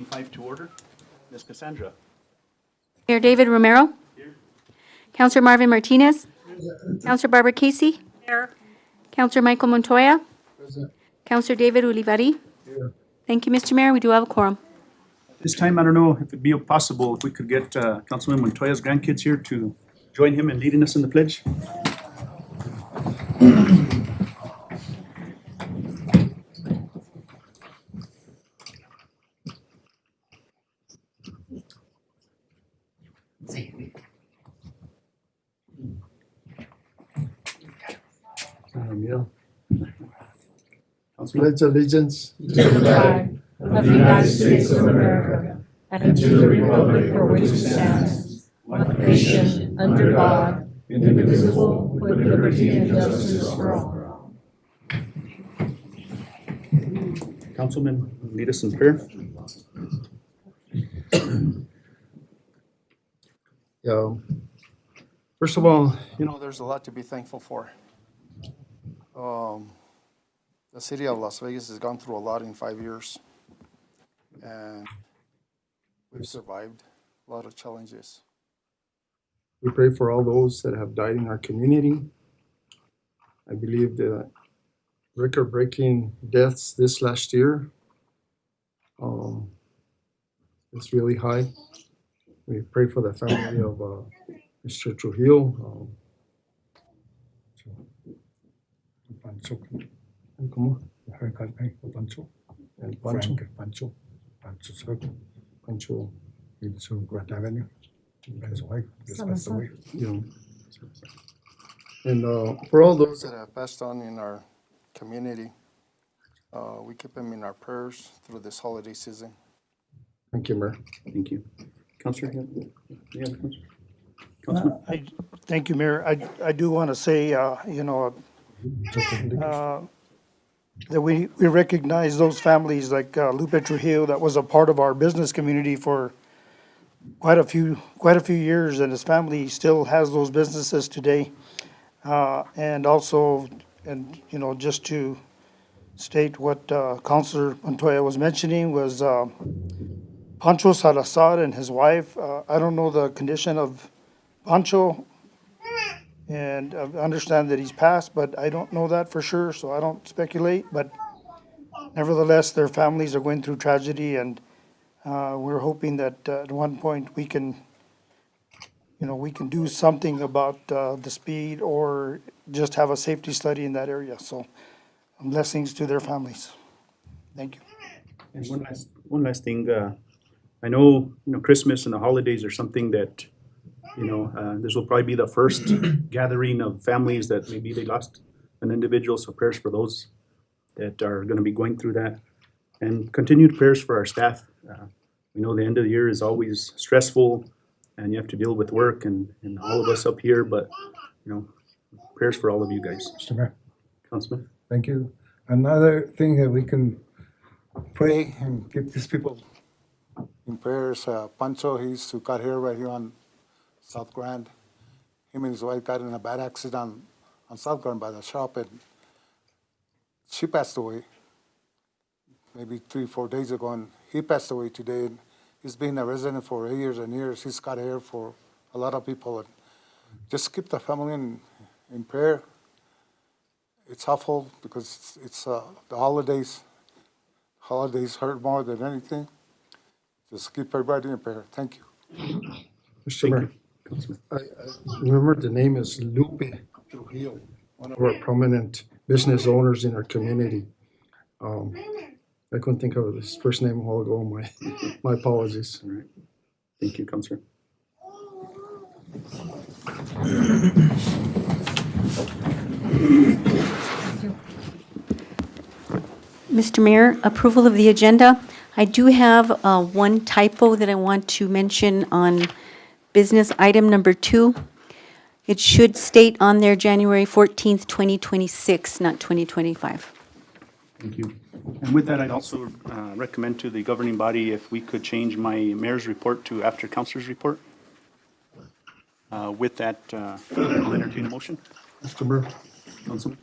5 to order. Ms. Cassandra. Mayor David Romero. Councilor Marvin Martinez. Councilor Barbara Casey. Councilor Michael Montoya. Councilor David Ulivari. Thank you, Mr. Mayor. We do have a quorum. This time, I don't know if it'd be possible if we could get Councilman Montoya's grandkids here to join him in leading us in the pledge. Councilman. Pledge allegiance to the flag of the United States of America and to the republic for which it stands, one nation, under God, indivisible, with liberty and justice for all. Councilman, lead us in prayer. Yeah. First of all, there's a lot to be thankful for. The city of Las Vegas has gone through a lot in 5 years, and we've survived a lot of challenges. We pray for all those that have died in our community. I believe the record-breaking deaths this last year is really high. We pray for the family of Mr. Trujillo. ¿Cómo? Pancho. And Pancho. Pancho. Pancho Circle. Pancho. It's on Grand Avenue. Passed away. Just passed away. And for all those that have passed on in our community, we keep them in our prayers through this holiday season. Thank you, Mayor. Thank you. Councilor, you have a question? Councilman? Thank you, Mayor. I do want to say, that we recognize those families like Lupe Trujillo that was a part of our business community for quite a few years, and his family still has those businesses today. And also, just to state what Councilor Montoya was mentioning was Pancho Salazar and his wife. I don't know the condition of Pancho, and I understand that he's passed, but I don't know that for sure, so I don't speculate. But nevertheless, their families are going through tragedy, and we're hoping that at one point we can do something about the speed or just have a safety study in that area. So blessings to their families. Thank you. And one last thing. I know, Christmas and the holidays are something that, this will probably be the first gathering of families that maybe they lost an individual. So prayers for those that are going to be going through that, and continued prayers for our staff. We know the end of the year is always stressful, and you have to deal with work and all of us up here. But prayers for all of you guys. Mr. Mayor, Councilman. thank you. Another thing that we can pray and give these people in prayers, Pancho, he used to cut hair right here on South Grand. Him and his wife got in a bad accident on South Grand by the shop, and she passed away maybe 3-4 days ago, and he passed away today. And he's been a resident for years and years. He's cut hair for a lot of people, and just keep the family in prayer. It's awful because it's the holidays. Holidays hurt more than anything. Just keep everybody in prayer. Thank you. Mr. Mayor, I remember the name is Lupe Trujillo, one of our prominent business owners in our community. I couldn't think of his first name a while ago. My apologies. All right. Thank you, Councilor. Mr. Mayor, approval of the agenda. I do have one typo that I want to mention on business item number 2. It should state on there January 14th, 2026, not 2025. Thank you. And with that, I'd also recommend to the governing body if we could change my mayor's report to after councilor's report. With that, I'll entertain a motion. Mr. Mayor, Councilman.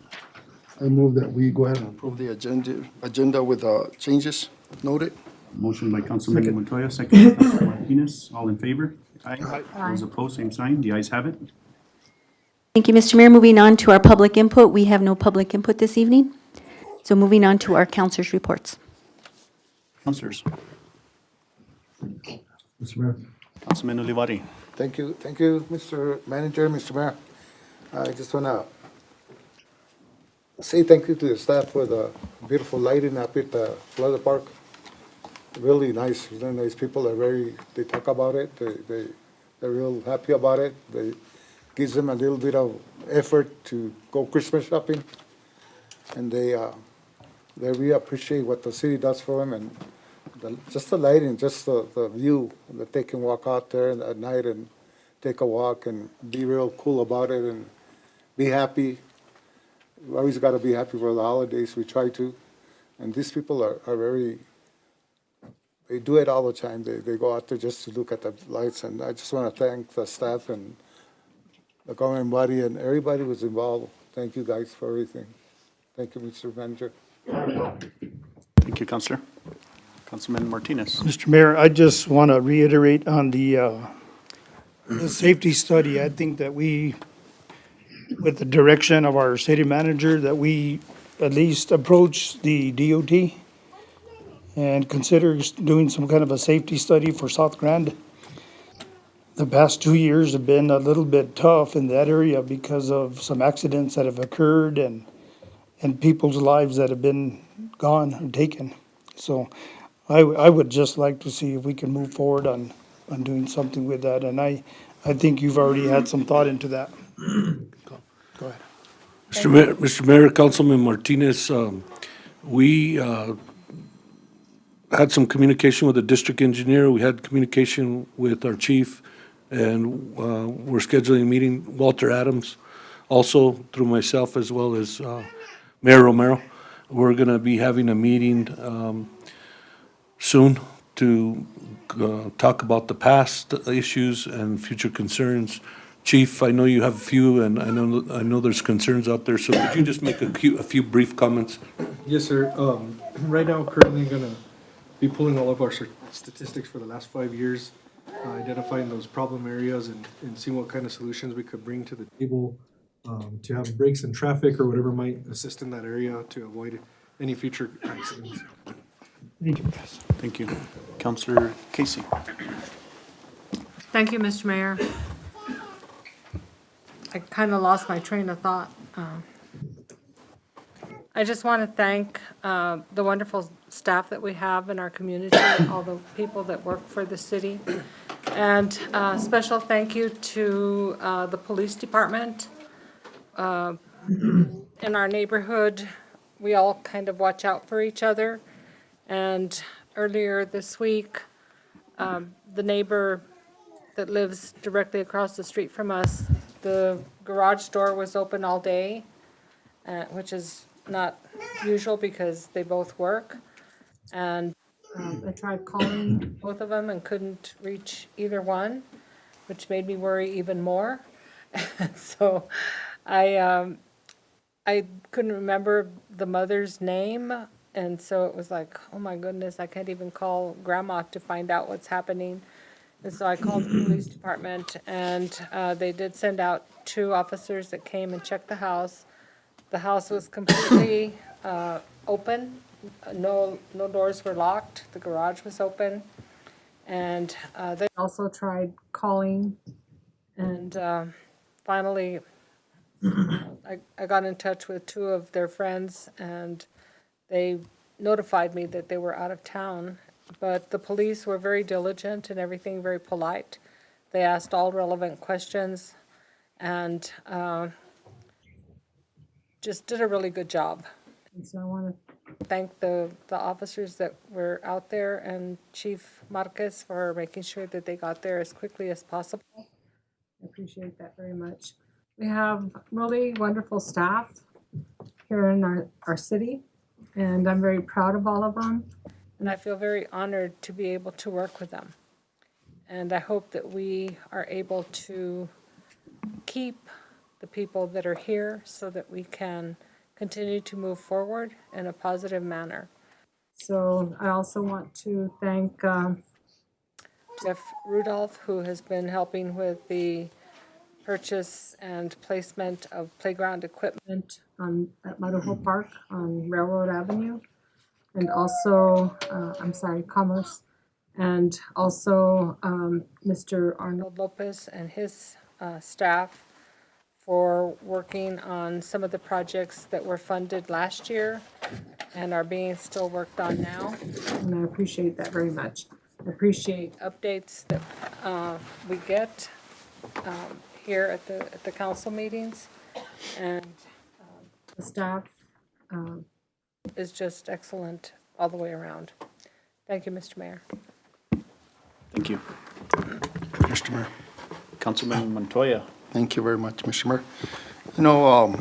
I move that we go ahead and approve the agenda with changes noted. Motion by Councilman Montoya, second by Councilman Martinez. All in favor? Aye. Aye. Those opposed, same sign. The ayes have it. Thank you, Mr. Mayor. Moving on to our public input. We have no public input this evening. So moving on to our councilors' reports. Councilors. Mr. Mayor. Councilman Olivari. Thank you, Mr. Manager, Mr. Mayor. I just wanna say thank you to the staff for the beautiful lighting up at the Plaza Park. Really nice, people are they talk about it, they're real happy about it. They gives them a little bit of effort to go Christmas shopping. And they really appreciate what the city does for them and just the lighting, just the view, that they can walk out there at night and take a walk and be real cool about it and be happy. We always got to be happy for the holidays. We try to. And these people are very, they do it all the time. They go out there just to look at the lights. And I just want to thank the staff and the government body and everybody who's involved. Thank you guys for everything. Thank you, Mr. Manager. Thank you, Councilor. Councilman Martinez. Mr. Mayor, I just want to reiterate on the safety study. I think that we, with the direction of our city manager, that we at least approach the DOT and consider doing some kind of a safety study for South Grand. The past 2 years have been a little bit tough in that area because of some accidents that have occurred and people's lives that have been gone and taken. So I would just like to see if we can move forward on doing something with that. And I think you've already had some thought into that. Go ahead. Mr. Mayor, Councilman Martinez, we had some communication with the district engineer. We had communication with our chief, and we're scheduling a meeting, Walter Adams, also through myself as well as Mayor Romero. We're going to be having a meeting soon to talk about the past issues and future concerns. Chief, I know you have a few, and I know there's concerns out there, so could you just make a few brief comments? Yes, sir. Right now, currently gonna be pulling all of our statistics for the last 5 years, identifying those problem areas and seeing what kind of solutions we could bring to the table to have breaks in traffic or whatever might assist in that area to avoid any future accidents. Thank you, Chris. Thank you. Councilor Casey. Thank you, Mr. Mayor. I kind of lost my train of thought. I just want to thank the wonderful staff that we have in our community, all the people that work for the city. And special thank you to the police department. In our neighborhood, we all kind of watch out for each other. And earlier this week, the neighbor that lives directly across the street from us, the garage door was open all day, which is not usual because they both work. And I tried calling both of them and couldn't reach either one, which made me worry even more. So I couldn't remember the mother's name. And so it was like, oh my goodness, I can't even call grandma to find out what's happening. And so I called the police department, and they did send out 2 officers that came and checked the house. The house was completely open. No doors were locked. The garage was open. And they also tried calling. And finally, I got in touch with 2 of their friends, and they notified me that they were out of town. But the police were very diligent and everything, very polite. They asked all relevant questions and just did a really good job. And so I want to thank the officers that were out there and Chief Marquez for making sure that they got there as quickly as possible. I appreciate that very much. We have really wonderful staff here in our city, and I'm very proud of all of them. And I feel very honored to be able to work with them. And I hope that we are able to keep the people that are here so that we can continue to move forward in a positive manner. So I also want to thank Jeff Rudolph, who has been helping with the purchase and placement of playground equipment at Marujo Park on Railroad Avenue. And also, Commerce. And also Mr. Arnold Lopez and his staff for working on some of the projects that were funded last year and are being still worked on now. And I appreciate that very much. I appreciate updates that we get here at the council meetings. And the staff is just excellent all the way around. Thank you, Mr. Mayor. Thank you. Mr. Mayor. Councilman Montoya. Thank you very much, Mr. Mayor. You know,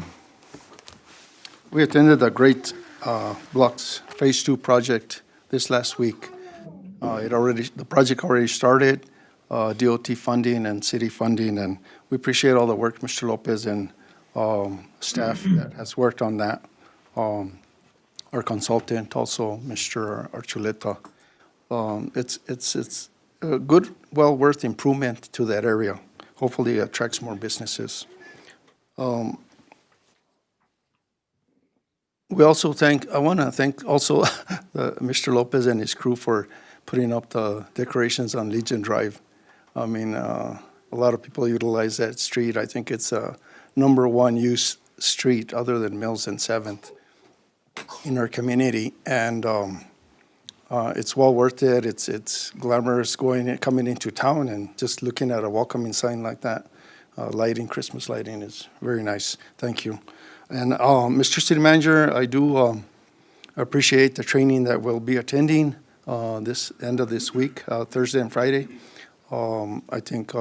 we attended a great Blocks Phase 2 project this last week. The project already started, DOT funding and city funding, and we appreciate all the work Mr. Lopez and staff that has worked on that. Our consultant also, Mr. Archuleta. It's a good, well worth improvement to that area. Hopefully it attracts more businesses. I want to thank also Mr. Lopez and his crew for putting up the decorations on Legion Drive. I mean, a lot of people utilize that street. I think it's a #1 use street other than Mills and 7th in our community. And it's well worth it. It's glamorous coming into town and just looking at a welcoming sign like that. Christmas lighting is very nice. Thank you. And Mr. City Manager, I do appreciate the training that we'll be attending this end of this week, Thursday and Friday. I think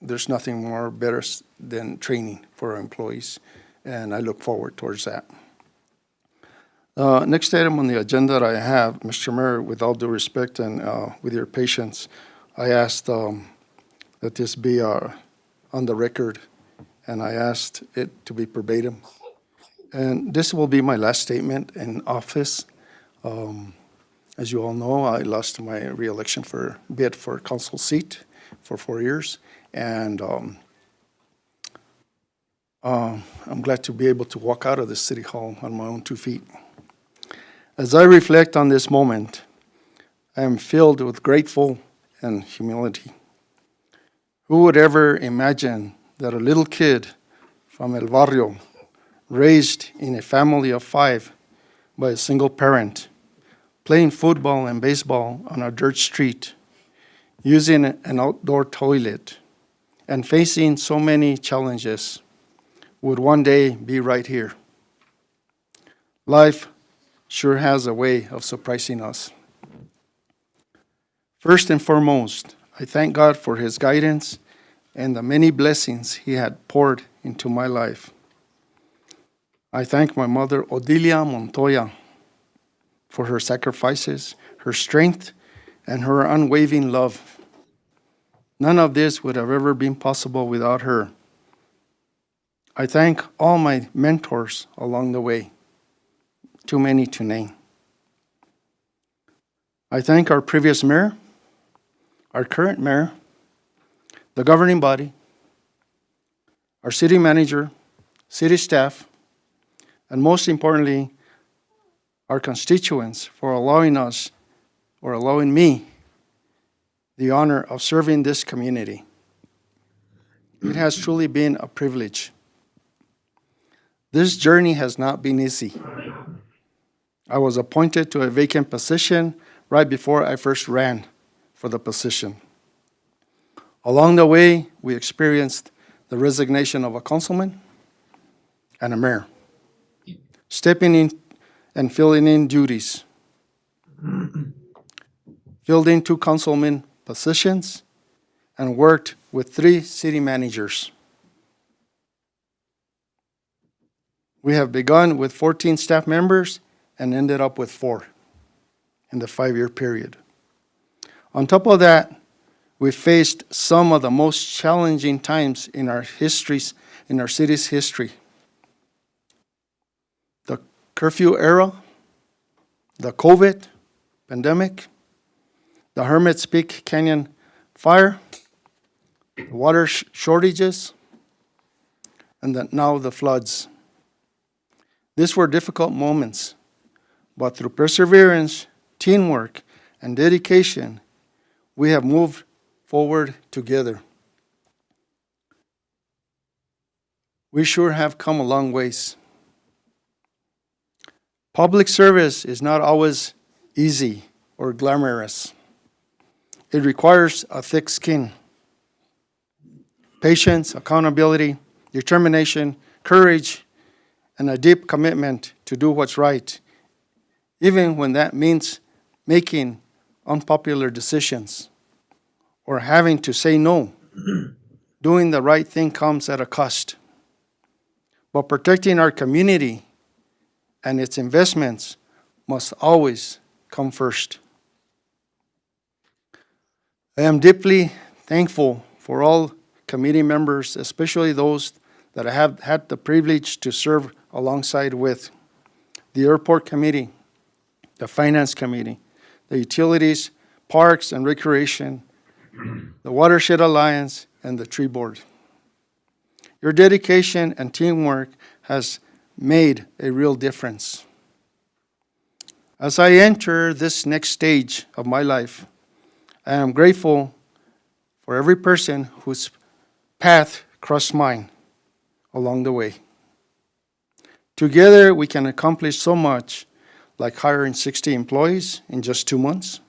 there's nothing more better than training for our employees, and I look forward towards that. Next item on the agenda that I have, Mr. Mayor, with all due respect and with your patience, I asked that this be on the record, and I asked it to be verbatim. And this will be my last statement in office. As you all know, I lost my reelection bid for council seat for 4 years, and I'm glad to be able to walk out of the city hall on my own 2 feet. As I reflect on this moment, I am filled with grateful and humility. Who would ever imagine that a little kid from El Barrio, raised in a family of 5 by a single parent, playing football and baseball on a dirt street, using an outdoor toilet, and facing so many challenges, would one day be right here? Life sure has a way of surprising us. First and foremost, I thank God for His guidance and the many blessings He had poured into my life. I thank my mother, Odilia Montoya, for her sacrifices, her strength, and her unwavering love. None of this would have ever been possible without her. I thank all my mentors along the way, too many to name. I thank our previous mayor, our current mayor, the governing body, our city manager, city staff, and most importantly, our constituents for allowing me the honor of serving this community. It has truly been a privilege. This journey has not been easy. I was appointed to a vacant position right before I first ran for the position. Along the way, we experienced the resignation of a councilman and a mayor, stepping in and filling in duties, filled in 2 councilman positions, and worked with 3 city managers. We have begun with 14 staff members and ended up with 4 in the 5-year period. On top of that, we faced some of the most challenging times in our city's history. The curfew era, the COVID pandemic, the Hermit's Peak Canyon fire, the water shortages, and now the floods. These were difficult moments, but through perseverance, teamwork, and dedication, we have moved forward together. We sure have come a long ways. Public service is not always easy or glamorous. It requires a thick skin, patience, accountability, determination, courage, and a deep commitment to do what's right, even when that means making unpopular decisions or having to say no. Doing the right thing comes at a cost. But protecting our community and its investments must always come first. I am deeply thankful for all committee members, especially those that I have had the privilege to serve alongside with: the Airport Committee, the Finance Committee, the Utilities, Parks and Recreation, the Watershed Alliance, and the Tree Board. Your dedication and teamwork has made a real difference. As I enter this next stage of my life, I am grateful for every person whose path crossed mine along the way. Together, we can accomplish so much, like hiring 60 employees in just 2 months,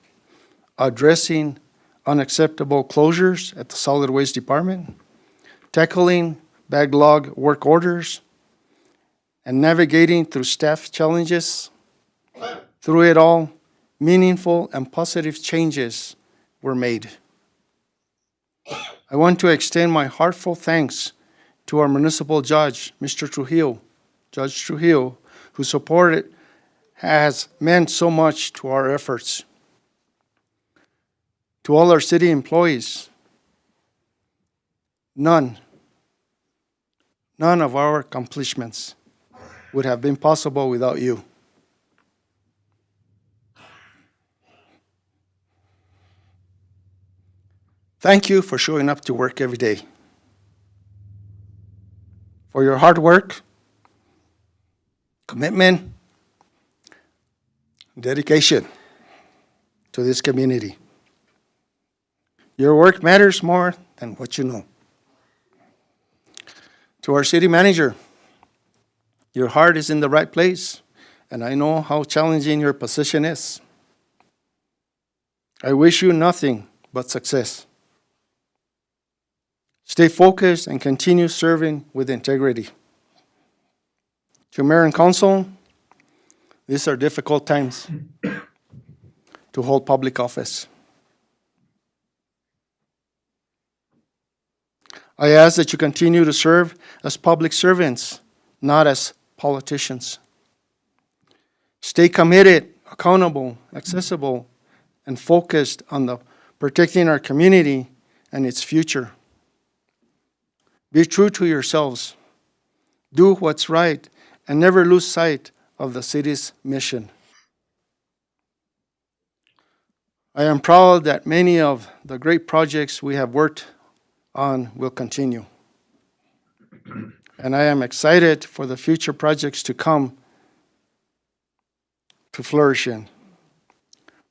addressing unacceptable closures at the Solid Waste Department, tackling backlog work orders, and navigating through staff challenges. Through it all, meaningful and positive changes were made. I want to extend my heartfelt thanks to our municipal judge, Mr. Trujillo, Judge Trujillo, whose support has meant so much to our efforts. To all our city employees, none of our accomplishments would have been possible without you. Thank you for showing up to work every day, for your hard work, commitment, dedication to this community. Your work matters more than what you know. To our city manager, your heart is in the right place, and I know how challenging your position is. I wish you nothing but success. Stay focused and continue serving with integrity. To Mayor and Council, these are difficult times to hold public office. I ask that you continue to serve as public servants, not as politicians. Stay committed, accountable, accessible, and focused on protecting our community and its future. Be true to yourselves. Do what's right and never lose sight of the city's mission. I am proud that many of the great projects we have worked on will continue. And I am excited for the future projects to come to flourish in.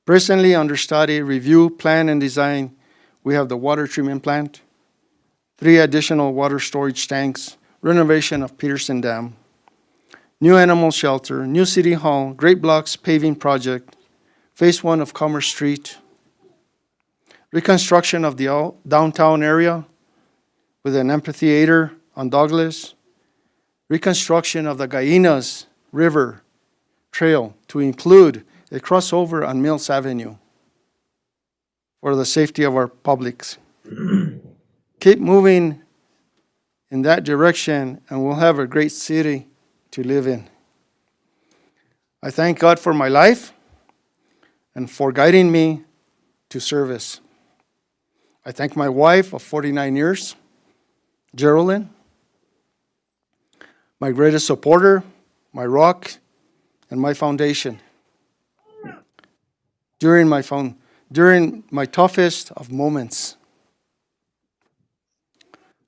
Presently under study, review, plan, and design, we have the water treatment plant, 3 additional water storage tanks, renovation of Peterson Dam, new animal shelter, new city hall, Great Blocks paving project, phase 1 of Commerce Street, reconstruction of the downtown area with an amphitheater on Douglas, reconstruction of the Gallinas River Trail to include a crossover on Mills Avenue for the safety of our publics. Keep moving in that direction, and we'll have a great city to live in. I thank God for my life and for guiding me to service. I thank my wife of 49 years, Geraldine, my greatest supporter, my rock, and my foundation. during my toughest of moments.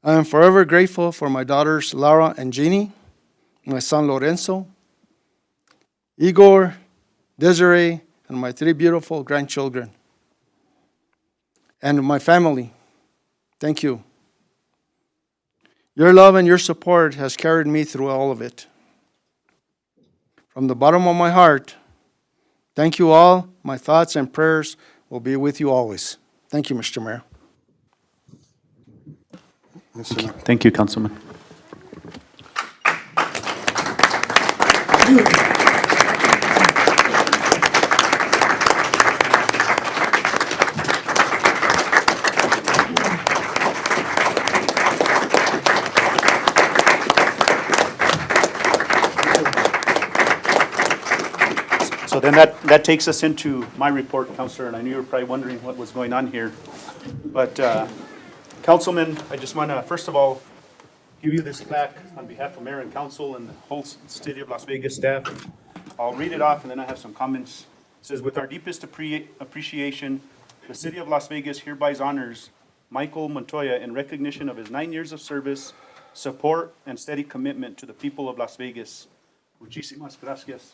I am forever grateful for my daughters Laura and Jeannie, my son Lorenzo, Igor, Desiree, and my 3 beautiful grandchildren, and my family. Thank you. Your love and your support has carried me through all of it. From the bottom of my heart, thank you all. My thoughts and prayers will be with you always. Thank you, Mr. Mayor. Mr. Mayor. Thank you, Councilman. So then that takes us into my report, Councilor, and I knew you were probably wondering what was going on here. But Councilman, I just want to, first of all, give you this plaque on behalf of Mayor and Council and the whole City of Las Vegas staff. I'll read it off and then I have some comments. It says, with our deepest appreciation, the City of Las Vegas hereby honors Michael Montoya in recognition of his 9 years of service, support, and steady commitment to the people of Las Vegas. Muchísimas gracias.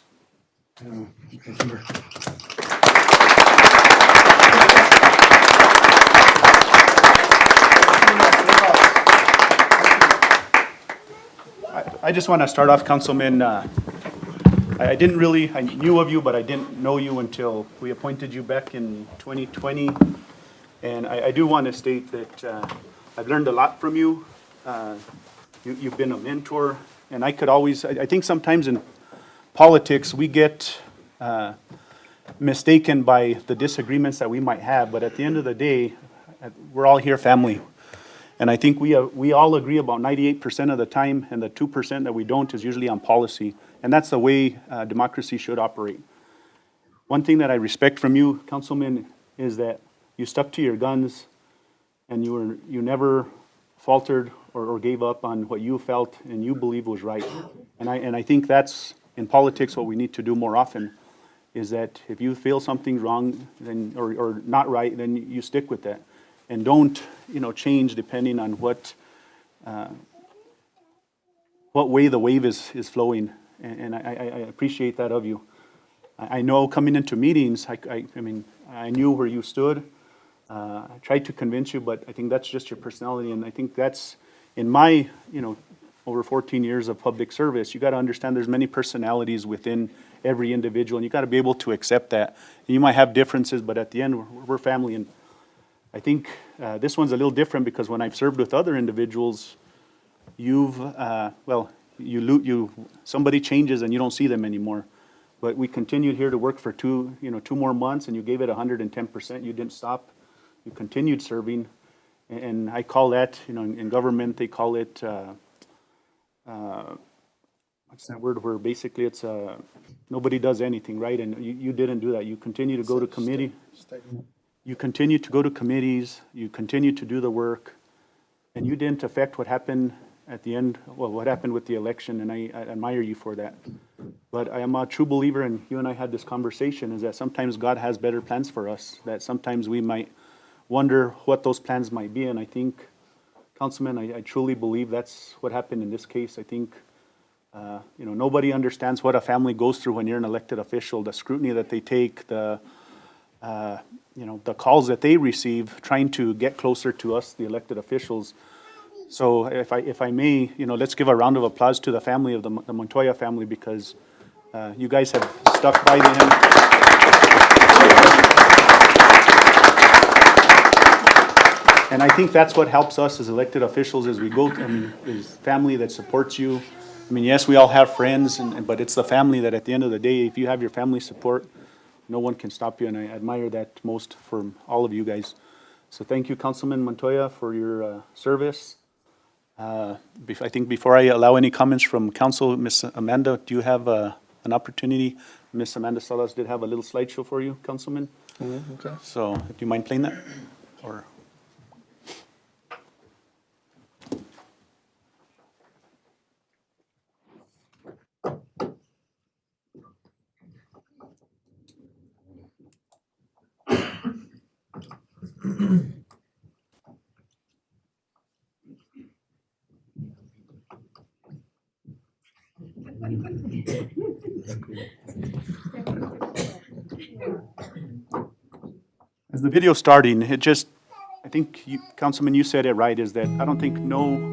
I just want to start off, Councilman. I didn't really, I knew of you, but I didn't know you until we appointed you back in 2020. And I do want to state that I've learned a lot from you. You've been a mentor, and I could always, I think sometimes in politics, we get mistaken by the disagreements that we might have, but at the end of the day, we're all here family. And I think we all agree about 98% of the time, and the 2% that we don't is usually on policy. And that's the way democracy should operate. One thing that I respect from you, Councilman, is that you stuck to your guns and you never faltered or gave up on what you felt and you believed was right. And I think that's, in politics, what we need to do more often, is that if you feel something's wrong then, or not right, then you stick with that. And don't, change depending on what way the wave is flowing. And I appreciate that of you. I know coming into meetings, I knew where you stood. I tried to convince you, but I think that's just your personality. And I think that's, in my, over 14 years of public service, you got to understand there's many personalities within every individual, and you got to be able to accept that. And you might have differences, but at the end, we're family. And I think this one's a little different because when I've served with other individuals, somebody changes and you don't see them anymore. But we continued here to work for 2 more months, and you gave it 110%. You didn't stop. You continued serving. And I call that, in government, they call it, what's that word, where basically it's, nobody does anything, right? And you didn't do that. You continue to go to committee. You continue to go to committees, you continue to do the work, and you didn't affect what happened at the end, what happened with the election, and I admire you for that. But I am a true believer, and you and I had this conversation, is that sometimes God has better plans for us, that sometimes we might wonder what those plans might be, and I think, Councilman, I truly believe that's what happened in this case. I think, nobody understands what a family goes through when you're an elected official, the scrutiny that they take, the calls that they receive, trying to get closer to us, the elected officials. So if I may, let's give a round of applause to the family of the Montoya family, because you guys have stuck by them. And I think that's what helps us as elected officials as we go, is family that supports you. Yes, we all have friends, but it's the family that at the end of the day, if you have your family support, no one can stop you, and I admire that most from all of you guys. So thank you, Councilman Montoya, for your service. I think before I allow any comments from council, Ms. Amanda, do you have an opportunity? Ms. Amanda Salas did have a little slideshow for you, Councilman. Okay. So do you mind playing that? Or? As the video's starting, it just, I think you, Councilman, you said it right, is that I don't think no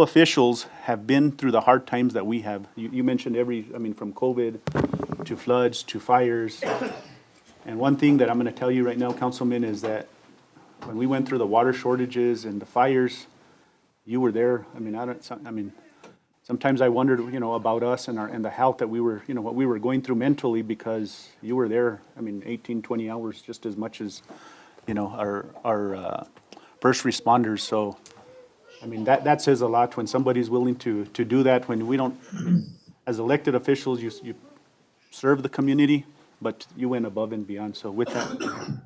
officials have been through the hard times that we have. You mentioned from COVID to floods to fires. And one thing that I'm gonna tell you right now, Councilman, is that when we went through the water shortages and the fires, you were there. Sometimes I wondered, about us and the health that we were, what we were going through mentally, because you were there, 18, 20 hours, just as much as, our first responders. So, that says a lot when somebody's willing to do that, when we don't, as elected officials, you serve the community, but you went above and beyond. So with that,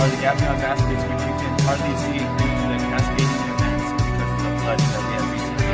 or the Gap Town baskets, which you can hardly see due to the cascading events because of the flooding that we had recently.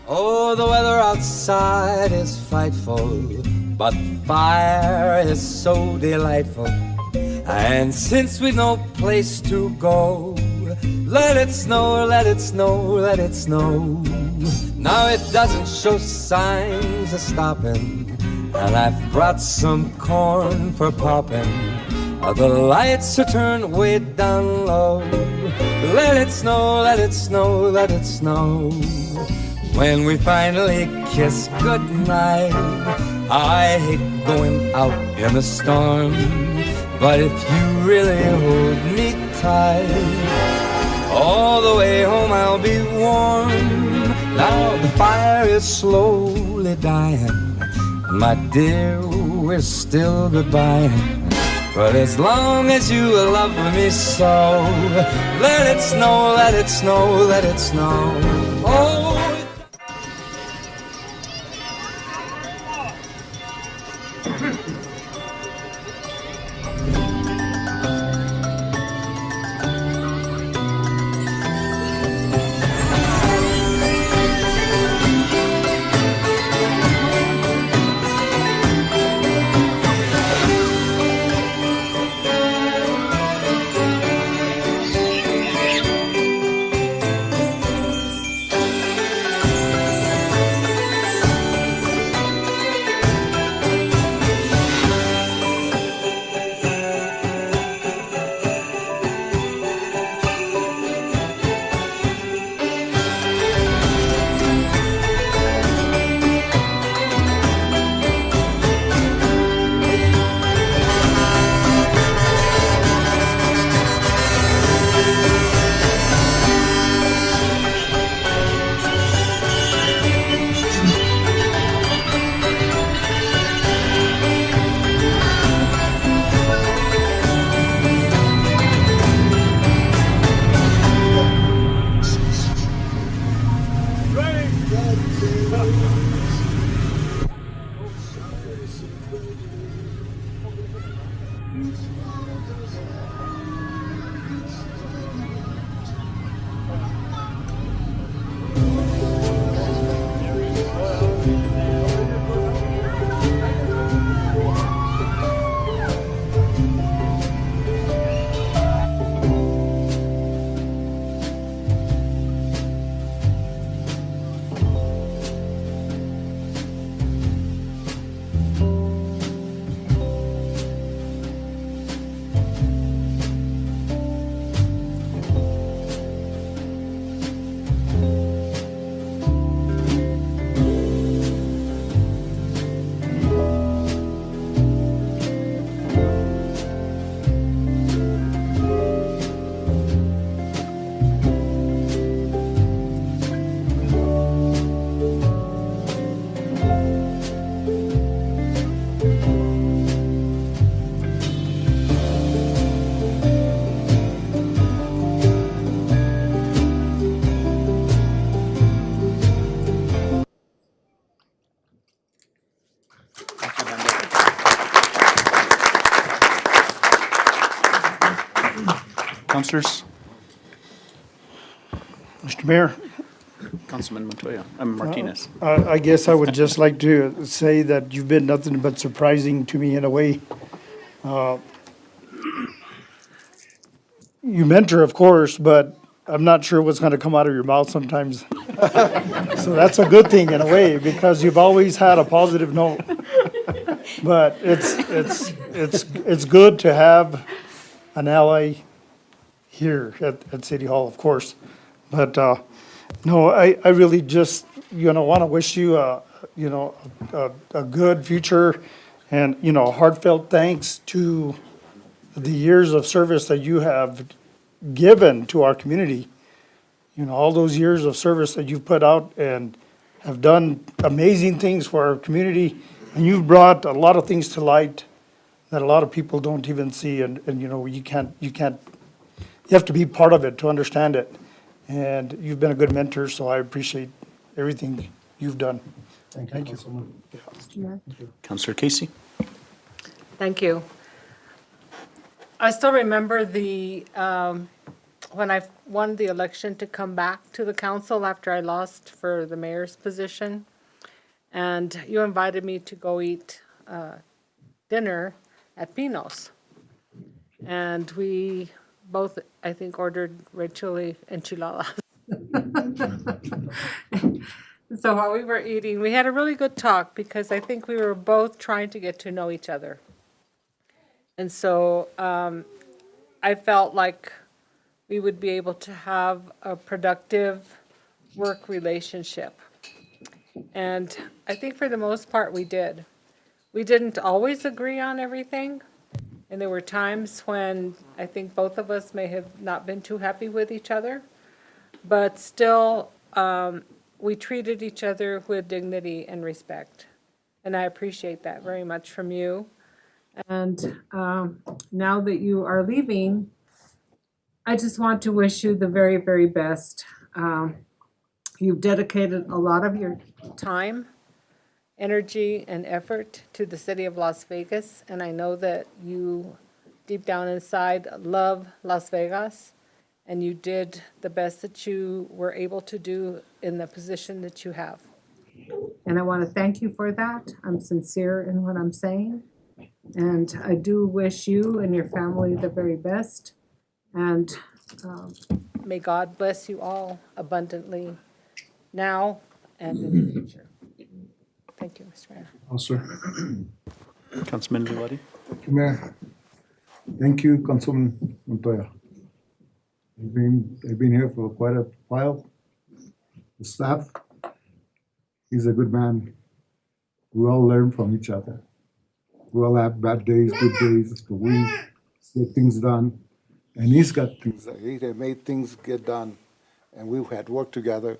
Oh, the weather outside is frightful, but fire is so delightful. And since we've no place to go, let it snow, let it snow, let it snow. Now it doesn't show signs of stopping, and I've brought some corn for popping. The lights are turned way down low. Let it snow, let it snow, let it snow. When we finally kiss goodnight, I hate going out in the storm, but if you really hold me tight, all the way home I'll be warm. Now the fire is slowly dying, and my dear, we're still goodbye. But as long as you love me so, let it snow, let it snow, let it snow. Oh, Councilors? Mr. Mayor, Councilman Montoya, Martinez. I guess I would just like to say that you've been nothing but surprising to me in a way. You mentor, of course, but I'm not sure what's gonna come out of your mouth sometimes. So that's a good thing in a way, because you've always had a positive note. But it's good to have an ally here at City Hall, of course. But, no, I really just, want to wish you a good future and, heartfelt thanks to the years of service that you have given to our community. All those years of service that you've put out and have done amazing things for our community. And you've brought a lot of things to light that a lot of people don't even see. And you have to be part of it to understand it. And you've been a good mentor, so I appreciate everything you've done. Thank you. Councilor Casey? Thank you. I still remember when I won the election to come back to the council after I lost for the mayor's position. And you invited me to go eat dinner at Pino's. And we both, I think, ordered red chili enchiladas. So while we were eating, we had a really good talk because I think we were both trying to get to know each other. And so I felt like we would be able to have a productive work relationship. And I think for the most part we did. We didn't always agree on everything. And there were times when I think both of us may have not been too happy with each other. But still, we treated each other with dignity and respect. And I appreciate that very much from you. And now that you are leaving, I just want to wish you the very, very best. You've dedicated a lot of your time, energy, and effort to the city of Las Vegas, and I know that you, deep down inside, love Las Vegas, and you did the best that you were able to do in the position that you have. And I want to thank you for that. I'm sincere in what I'm saying, and I do wish you and your family the very best, and may God bless you all abundantly now and in the future. Thank you, Mr. Mayor. Also, Councilman Villardi? thank you, Mayor. Thank you, Councilman Montoya. I've been here for quite a while. The staff, he's a good man. We all learn from each other. We all have bad days, good days, but we get things done. And he's got things that he made things get done, and we've had work together.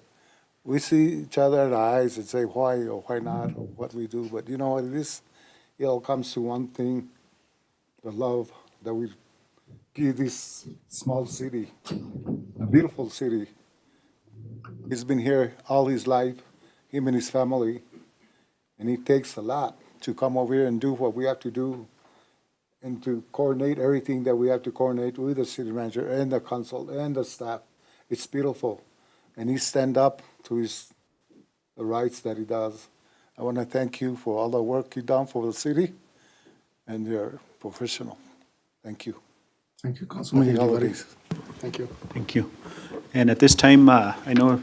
We see each other in the eyes and say why or why not or what we do, but you know what it is? It all comes to one thing, the love that we give this small city, a beautiful city. He's been here all his life, him and his family, and it takes a lot to come over here and do what we have to do and to coordinate everything that we have to coordinate with the city manager and the council and the staff. It's beautiful. And he stand up to the rights that he does. I want to thank you for all the work you've done for the city, and you're professional. Thank you. Thank you, Councilman. Happy holidays. Thank you. Thank you. And at this time, I know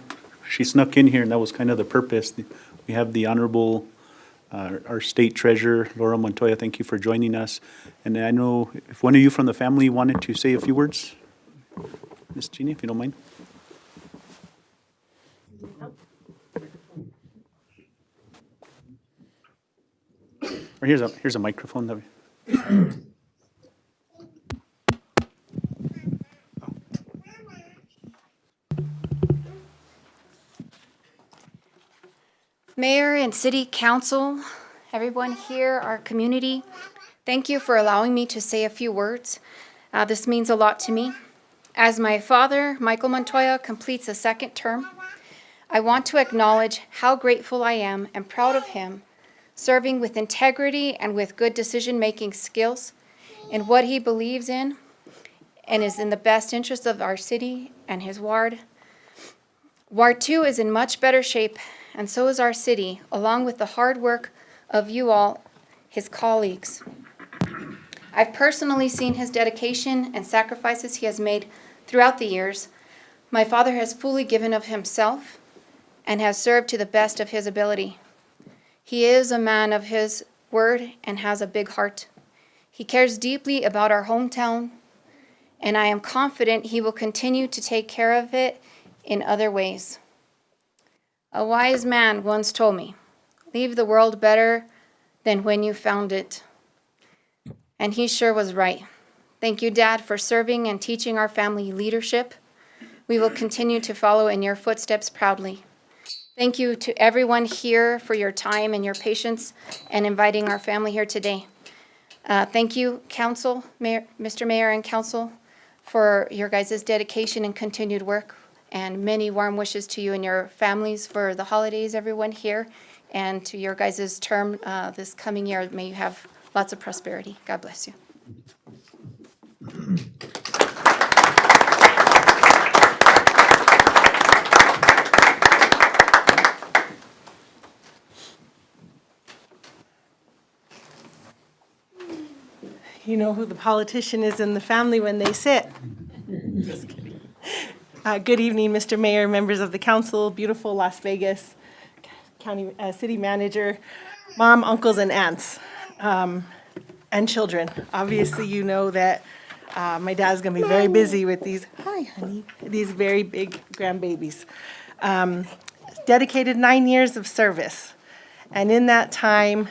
she snuck in here, and that was kind of the purpose. We have the Honorable, our State Treasurer, Laura Montoya. Thank you for joining us. And I know if one of you from the family wanted to say a few words, Ms. Jeannie, if you don't mind. Or here's a microphone that we. Mayor and City Council, everyone here, our community, thank you for allowing me to say a few words. This means a lot to me. As my father, Michael Montoya, completes a second term, I want to acknowledge how grateful I am and proud of him, serving with integrity and with good decision-making skills in what he believes in and is in the best interest of our city and his ward. Ward 2 is in much better shape, and so is our city, along with the hard work of you all, his colleagues. I've personally seen his dedication and sacrifices he has made throughout the years. My father has fully given of himself and has served to the best of his ability. He is a man of his word and has a big heart. He cares deeply about our hometown, and I am confident he will continue to take care of it in other ways. A wise man once told me, "Leave the world better than when you found it." And he sure was right. Thank you, Dad, for serving and teaching our family leadership. We will continue to follow in your footsteps proudly. Thank you to everyone here for your time and your patience and inviting our family here today. Thank you, Council, Mayor, Mr. Mayor and Council, for your guys' dedication and continued work. And many warm wishes to you and your families for the holidays, everyone here, and to your guys' term this coming year. May you have lots of prosperity. God bless you. You know who the politician is in the family when they sit. Just kidding. Good evening, Mr. Mayor, members of the council, beautiful Las Vegas County City Manager, mom, uncles, and aunts, and children. Obviously, you know that my dad's going to be very busy with these, hi, honey, these very big grandbabies. Dedicated 9 years of service. And in that time,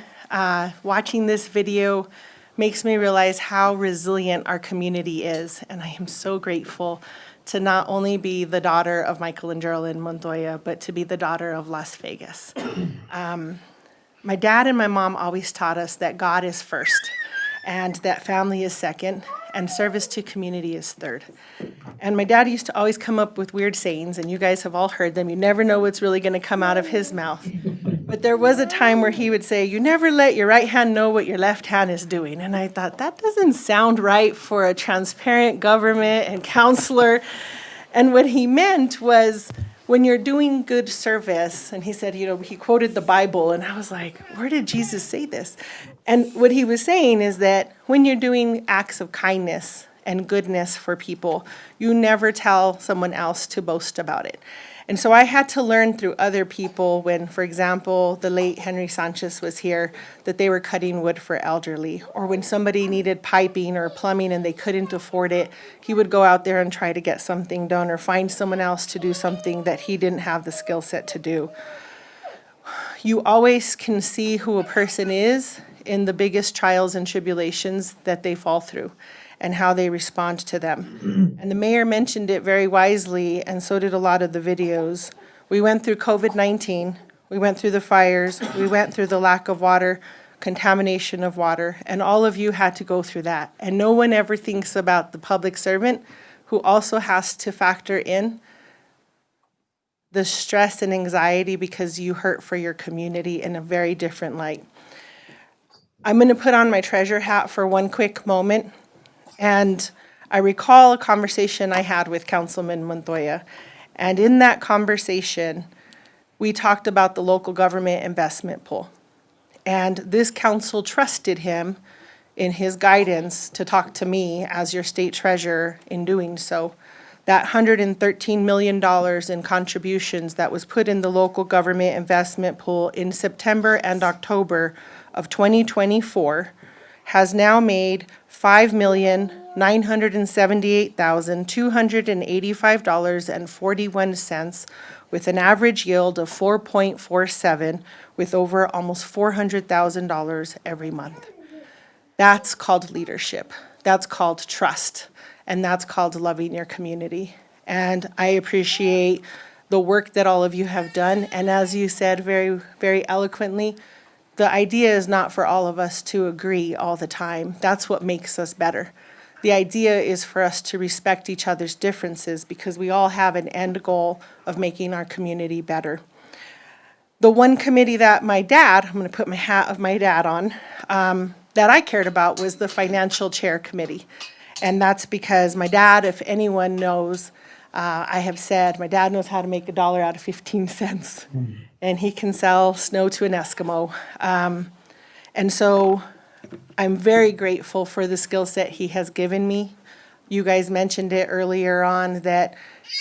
watching this video makes me realize how resilient our community is. And I am so grateful to not only be the daughter of Michael and Geraldine Montoya, but to be the daughter of Las Vegas. My dad and my mom always taught us that God is first, and that family is second, and service to community is third. And my dad used to always come up with weird sayings, and you guys have all heard them. You never know what's really going to come out of his mouth. But there was a time where he would say, "You never let your right hand know what your left hand is doing." And I thought, that doesn't sound right for a transparent government and counselor. And what he meant was, when you're doing good service, and he said, you know, he quoted the Bible, and I was like, where did Jesus say this? And what he was saying is that when you're doing acts of kindness and goodness for people, you never tell someone else to boast about it. And so I had to learn through other people when, for example, the late Henry Sanchez was here, that they were cutting wood for elderly. Or when somebody needed piping or plumbing and they couldn't afford it, he would go out there and try to get something done or find someone else to do something that he didn't have the skill set to do. You always can see who a person is in the biggest trials and tribulations that they fall through, and how they respond to them. And the mayor mentioned it very wisely, and so did a lot of the videos. We went through COVID-19, we went through the fires, we went through the lack of water, contamination of water, and all of you had to go through that. And no one ever thinks about the public servant who also has to factor in the stress and anxiety because you hurt for your community in a very different light. I'm gonna put on my treasure hat for one quick moment. And I recall a conversation I had with Councilman Montoya. And in that conversation, we talked about the local government investment pool. And this council trusted him in his guidance to talk to me as your state treasurer in doing so. That $113 million in contributions that was put in the local government investment pool in September and October of 2024 has now made $5,978,285.41 with an average yield of 4.47 with over almost $400,000 every month. That's called leadership. That's called trust. And that's called loving your community. And I appreciate the work that all of you have done. And as you said very, very eloquently, the idea is not for all of us to agree all the time. That's what makes us better. The idea is for us to respect each other's differences because we all have an end goal of making our community better. The one committee that my dad, I'm going to put my hat of my dad on, that I cared about was the Financial Chair Committee. And that's because my dad, if anyone knows, I have said, my dad knows how to make $1 out of 15 cents. And he can sell snow to an Eskimo. And so I'm very grateful for the skill set he has given me. You guys mentioned it earlier on that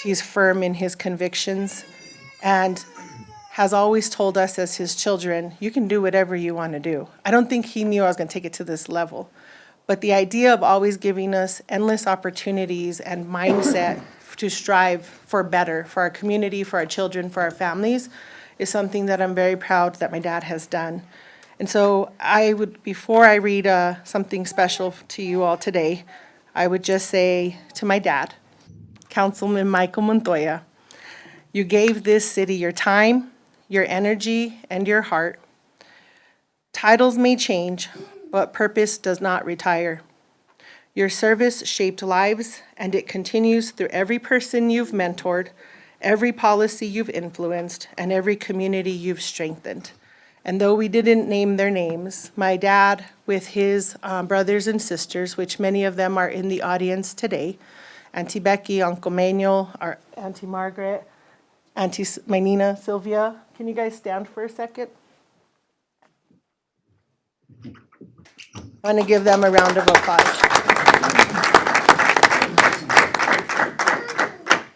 he's firm in his convictions and has always told us as his children, you can do whatever you want to do. I don't think he knew I was going to take it to this level. But the idea of always giving us endless opportunities and mindset to strive for better, for our community, for our children, for our families, is something that I'm very proud that my dad has done. And so I would, before I read something special to you all today, I would just say to my dad, Councilman Michael Montoya, you gave this city your time, your energy, and your heart. Titles may change, but purpose does not retire. Your service shaped lives, and it continues through every person you've mentored, every policy you've influenced, and every community you've strengthened. And though we didn't name their names, my dad, with his brothers and sisters, which many of them are in the audience today, Auntie Becky, Uncle Manuel, our Auntie Margaret, my Nina, Sylvia, can you guys stand for a second? I want to give them a round of applause.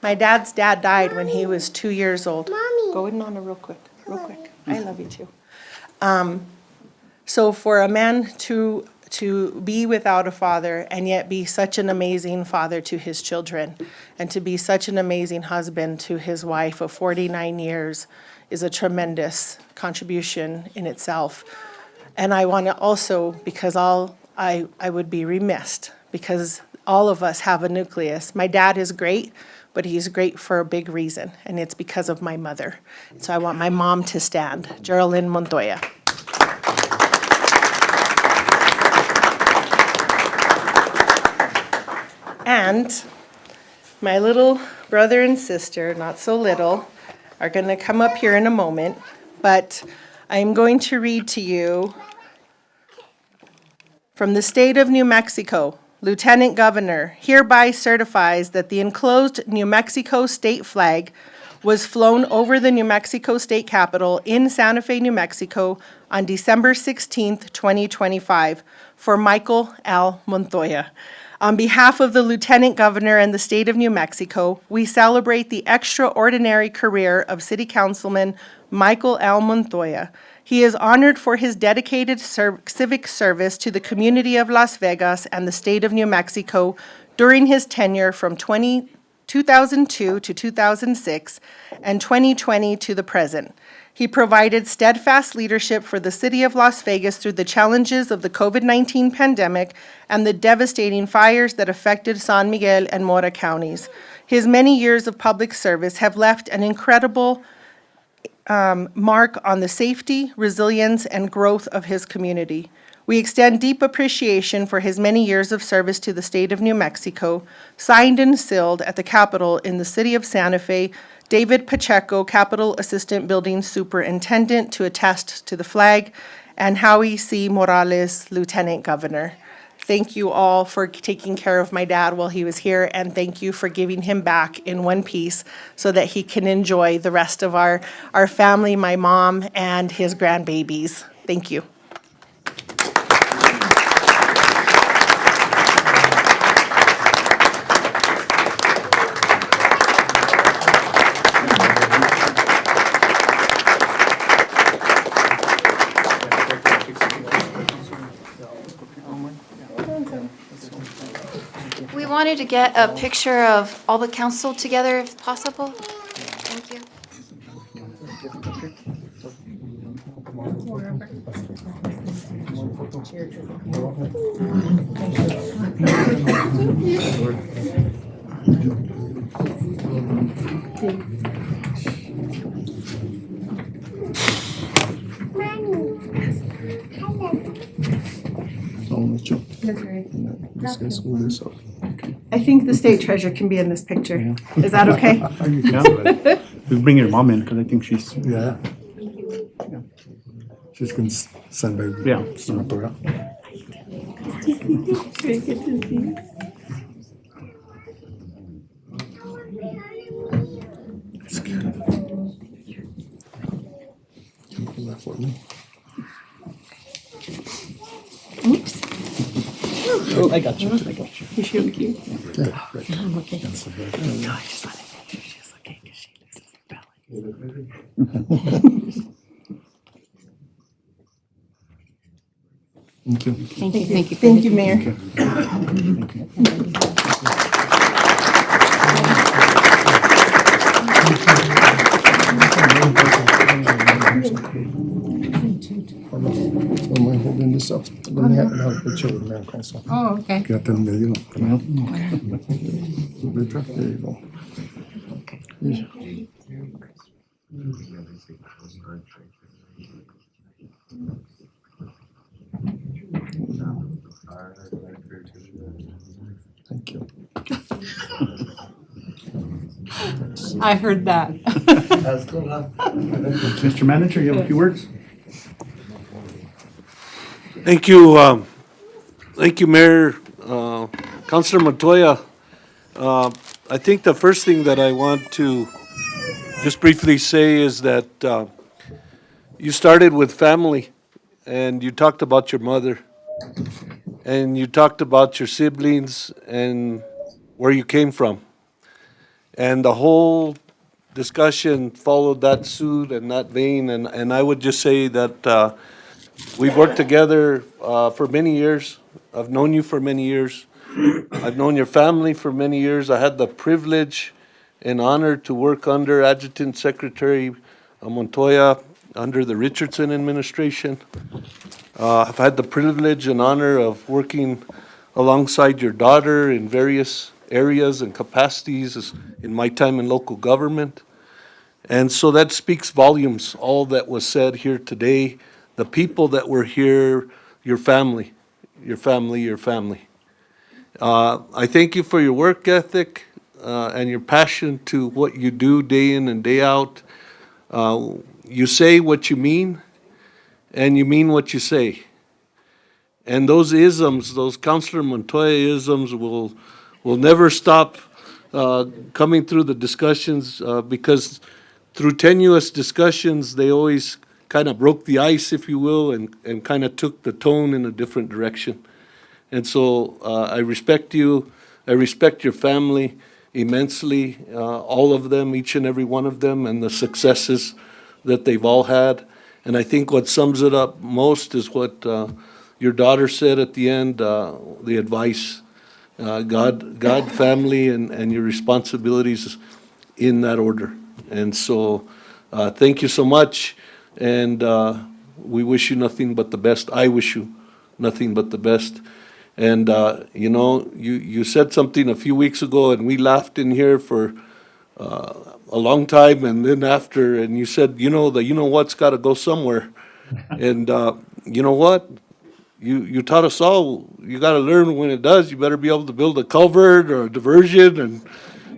My dad's dad died when he was 2 years old. Mommy. Go in, Nana, real quick. I love you too. So for a man to be without a father and yet be such an amazing father to his children and to be such an amazing husband to his wife of 49 years is a tremendous contribution in itself. And I want to also, because I would be remiss, because all of us have a nucleus. My dad is great, but he's great for a big reason, and it's because of my mother. So I want my mom to stand, Geraldine Montoya. And my little brother and sister, not so little, are going to come up here in a moment, but I'm going to read to you from the state of New Mexico. Lieutenant Governor hereby certifies that the enclosed New Mexico state flag was flown over the New Mexico State Capitol in Santa Fe, New Mexico on December 16th, 2025 for Michael L. Montoya. On behalf of the Lieutenant Governor and the state of New Mexico, we celebrate the extraordinary career of City Councilman Michael L. Montoya. He is honored for his dedicated civic service to the community of Las Vegas and the state of New Mexico during his tenure from 2002 to 2006 and 2020 to the present. He provided steadfast leadership for the city of Las Vegas through the challenges of the COVID-19 pandemic and the devastating fires that affected San Miguel and Mora counties. His many years of public service have left an incredible mark on the safety, resilience, and growth of his community. We extend deep appreciation for his many years of service to the state of New Mexico, signed and sealed at the Capitol in the city of Santa Fe, David Pacheco, Capitol Assistant Building Superintendent, to attest to the flag, and Howie C. Morales, Lieutenant Governor. Thank you all for taking care of my dad while he was here, and thank you for giving him back in one piece so that he can enjoy the rest of our family, my mom, and his grandbabies. Thank you. We wanted to get a picture of all the council together if possible. Thank you. I think the state treasurer can be in this picture. Is that okay? Yeah. We bring your mom in, because I think she's, Yeah. She's going to send by. yeah. Very good to see you. that for me. Oops. Oh, I got you. I got you. Is she okay? Okay, great. Okay. That's the bread. No, I just wanted to make sure she was okay because she loses her belly. Thank you. Thank you. Thank you. Thank you, Mayor. Don't mind holding this up. Let me have a picture with Mayor Council. Oh, okay. Quédate en medio. Letra, there you go. Thank you. I heard that. Mr. Manager, you have a few words? Thank you, Mayor, Councilor Montoya. I think the first thing that I want to just briefly say is that you started with family, and you talked about your mother, and you talked about your siblings and where you came from. And the whole discussion followed that suit and that vein, and I would just say that we've worked together for many years. I've known you for many years. I've known your family for many years. I had the privilege and honor to work under Adjutant Secretary Montoya under the Richardson administration. I've had the privilege and honor of working alongside your daughter in various areas and capacities in my time in local government. And so that speaks volumes, all that was said here today, the people that were here, your family, your family, your family. I thank you for your work ethic and your passion to what you do day in and day out. You say what you mean, and you mean what you say. And those isms, those Councilor Montoya isms will never stop coming through the discussions because through tenuous discussions, they always kind of broke the ice, if you will, and kind of took the tone in a different direction. And so I respect you. I respect your family immensely, all of them, each and every one of them, and the successes that they've all had. And I think what sums it up most is what your daughter said at the end, the advice, God, family, and your responsibilities in that order. And so thank you so much, and we wish you nothing but the best. I wish you nothing but the best. And, you know, you said something a few weeks ago, and we laughed in here for a long time, and then after, and you said, you know what's got to go somewhere. And you know what? You taught us all, you got to learn when it does. You better be able to build a culvert or a diversion and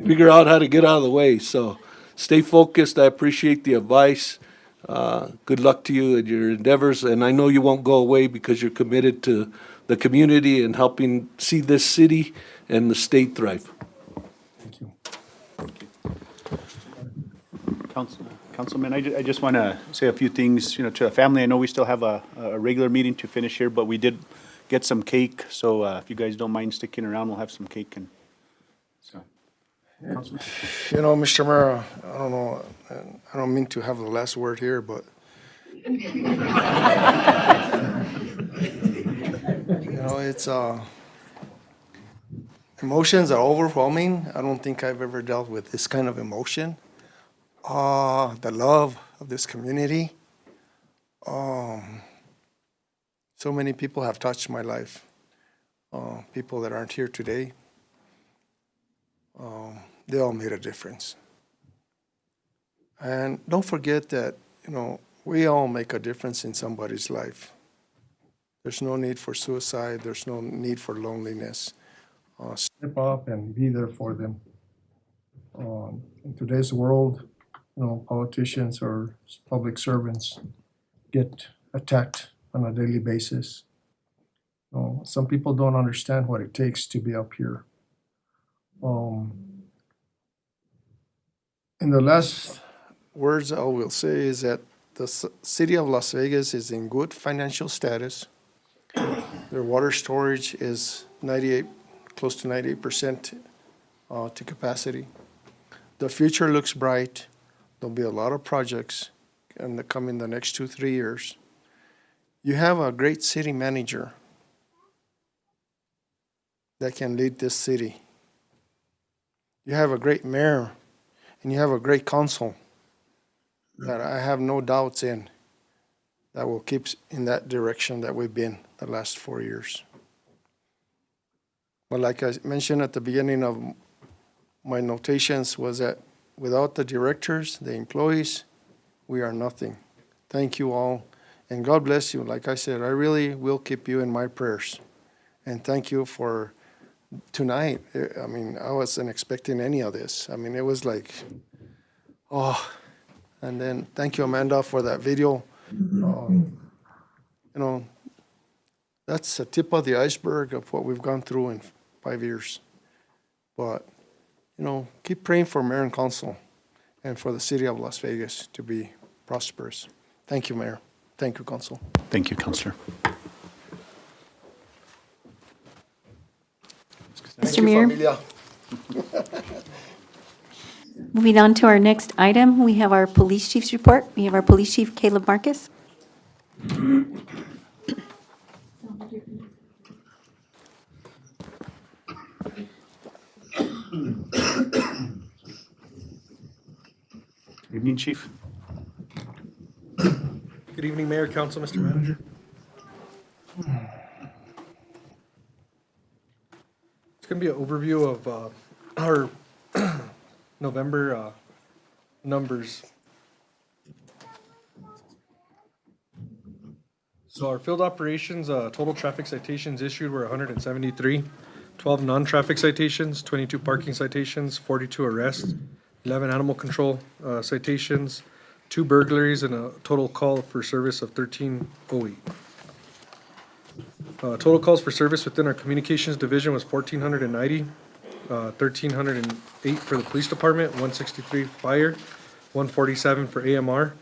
figure out how to get out of the way. So stay focused. I appreciate the advice. Good luck to you in your endeavors, and I know you won't go away because you're committed to the community and helping see this city and the state thrive. Thank you. Councilman, I just want to say a few things, to the family. I know we still have a regular meeting to finish here, but we did get some cake. So if you guys don't mind sticking around, we'll have some cake. And so, Councilman. Mr. Mayor, I don't know, I don't mean to have the last word here, but it's emotions are overwhelming. I don't think I've ever dealt with this kind of emotion. The love of this community. So many people have touched my life. People that aren't here today. They all made a difference. And don't forget that, we all make a difference in somebody's life. There's no need for suicide. There's no need for loneliness. Step up and be there for them. In today's world, politicians or public servants get attacked on a daily basis. Some people don't understand what it takes to be up here. In the last words I will say is that city of Las Vegas is in good financial status. Their water storage is close to 98% to capacity. The future looks bright. There'll be a lot of projects in the next 2-3 years. You have a great city manager that can lead this city. You have a great mayor, and you have a great council that I have no doubts in that will keep in that direction that we've been the last 4 years. But like I mentioned at the beginning of my notations, was that without the directors, the employees, we are nothing. Thank you all, and God bless you. Like I said, I really will keep you in my prayers. And thank you for tonight. I mean, I wasn't expecting any of this. I mean, it was like, oh. And then thank you, Amanda, for that video. You know, that's the tip of the iceberg of what we've gone through in 5 years. But, you know, keep praying for Mayor and Council and for the city of Las Vegas to be prosperous. Thank you, Mayor. Thank you, Council. Thank you, Counselor. Mr. Mayor, moving on to our next item, we have our police chief's report. We have our police chief, Caleb Marcus. Evening, Chief. Good evening, Mayor, Council, Mr. Manager. It's going to be an overview of our November numbers. So our field operations, total traffic citations issued were 173, 12 non-traffic citations, 22 parking citations, 42 arrests, 11 animal control citations, 2 burglaries, and a total call for service of 1308. Total calls for service within our communications division was 1,490, 1,308 for the police department, 163 fire, 147 for AMR,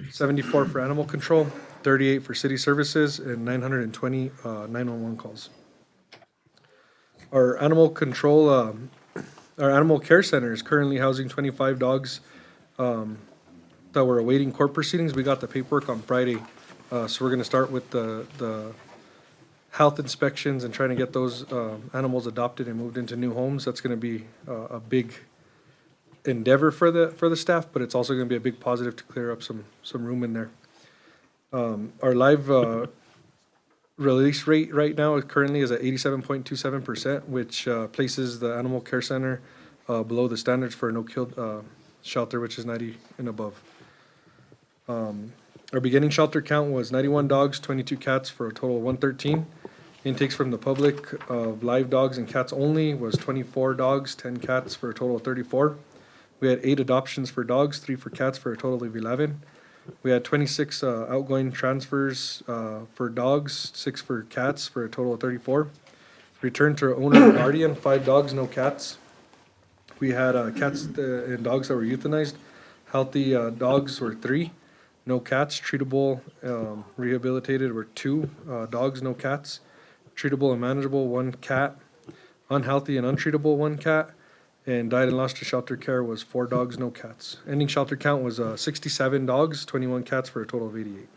74 for animal control, 38 for city services, and 920 911 calls. Our animal control, our animal care center is currently housing 25 dogs that were awaiting court proceedings. We got the paperwork on Friday, so we're going to start with the health inspections and trying to get those animals adopted and moved into new homes. That's going to be a big endeavor for the staff, but it's also going to be a big positive to clear up some room in there. Our live release rate right now currently is at 87.27%, which places the animal care center below the standards for a no-kill shelter, which is 90 and above. Our beginning shelter count was 91 dogs, 22 cats for a total of 113. Intakes from the public of live dogs and cats only was 24 dogs, 10 cats for a total of 34. We had 8 adoptions for dogs, 3 for cats for a total of 11. We had 26 outgoing transfers for dogs, 6 for cats for a total of 34. Returned to owner and guardian, 5 dogs, no cats. We had cats and dogs that were euthanized. Healthy dogs were 3. No cats. Treatable, rehabilitated were 2 dogs, no cats. Treatable and manageable, 1 cat. Unhealthy and untreatable, 1 cat. And died and lost to shelter care was 4 dogs, no cats. Ending shelter count was 67 dogs, 21 cats for a total of 88.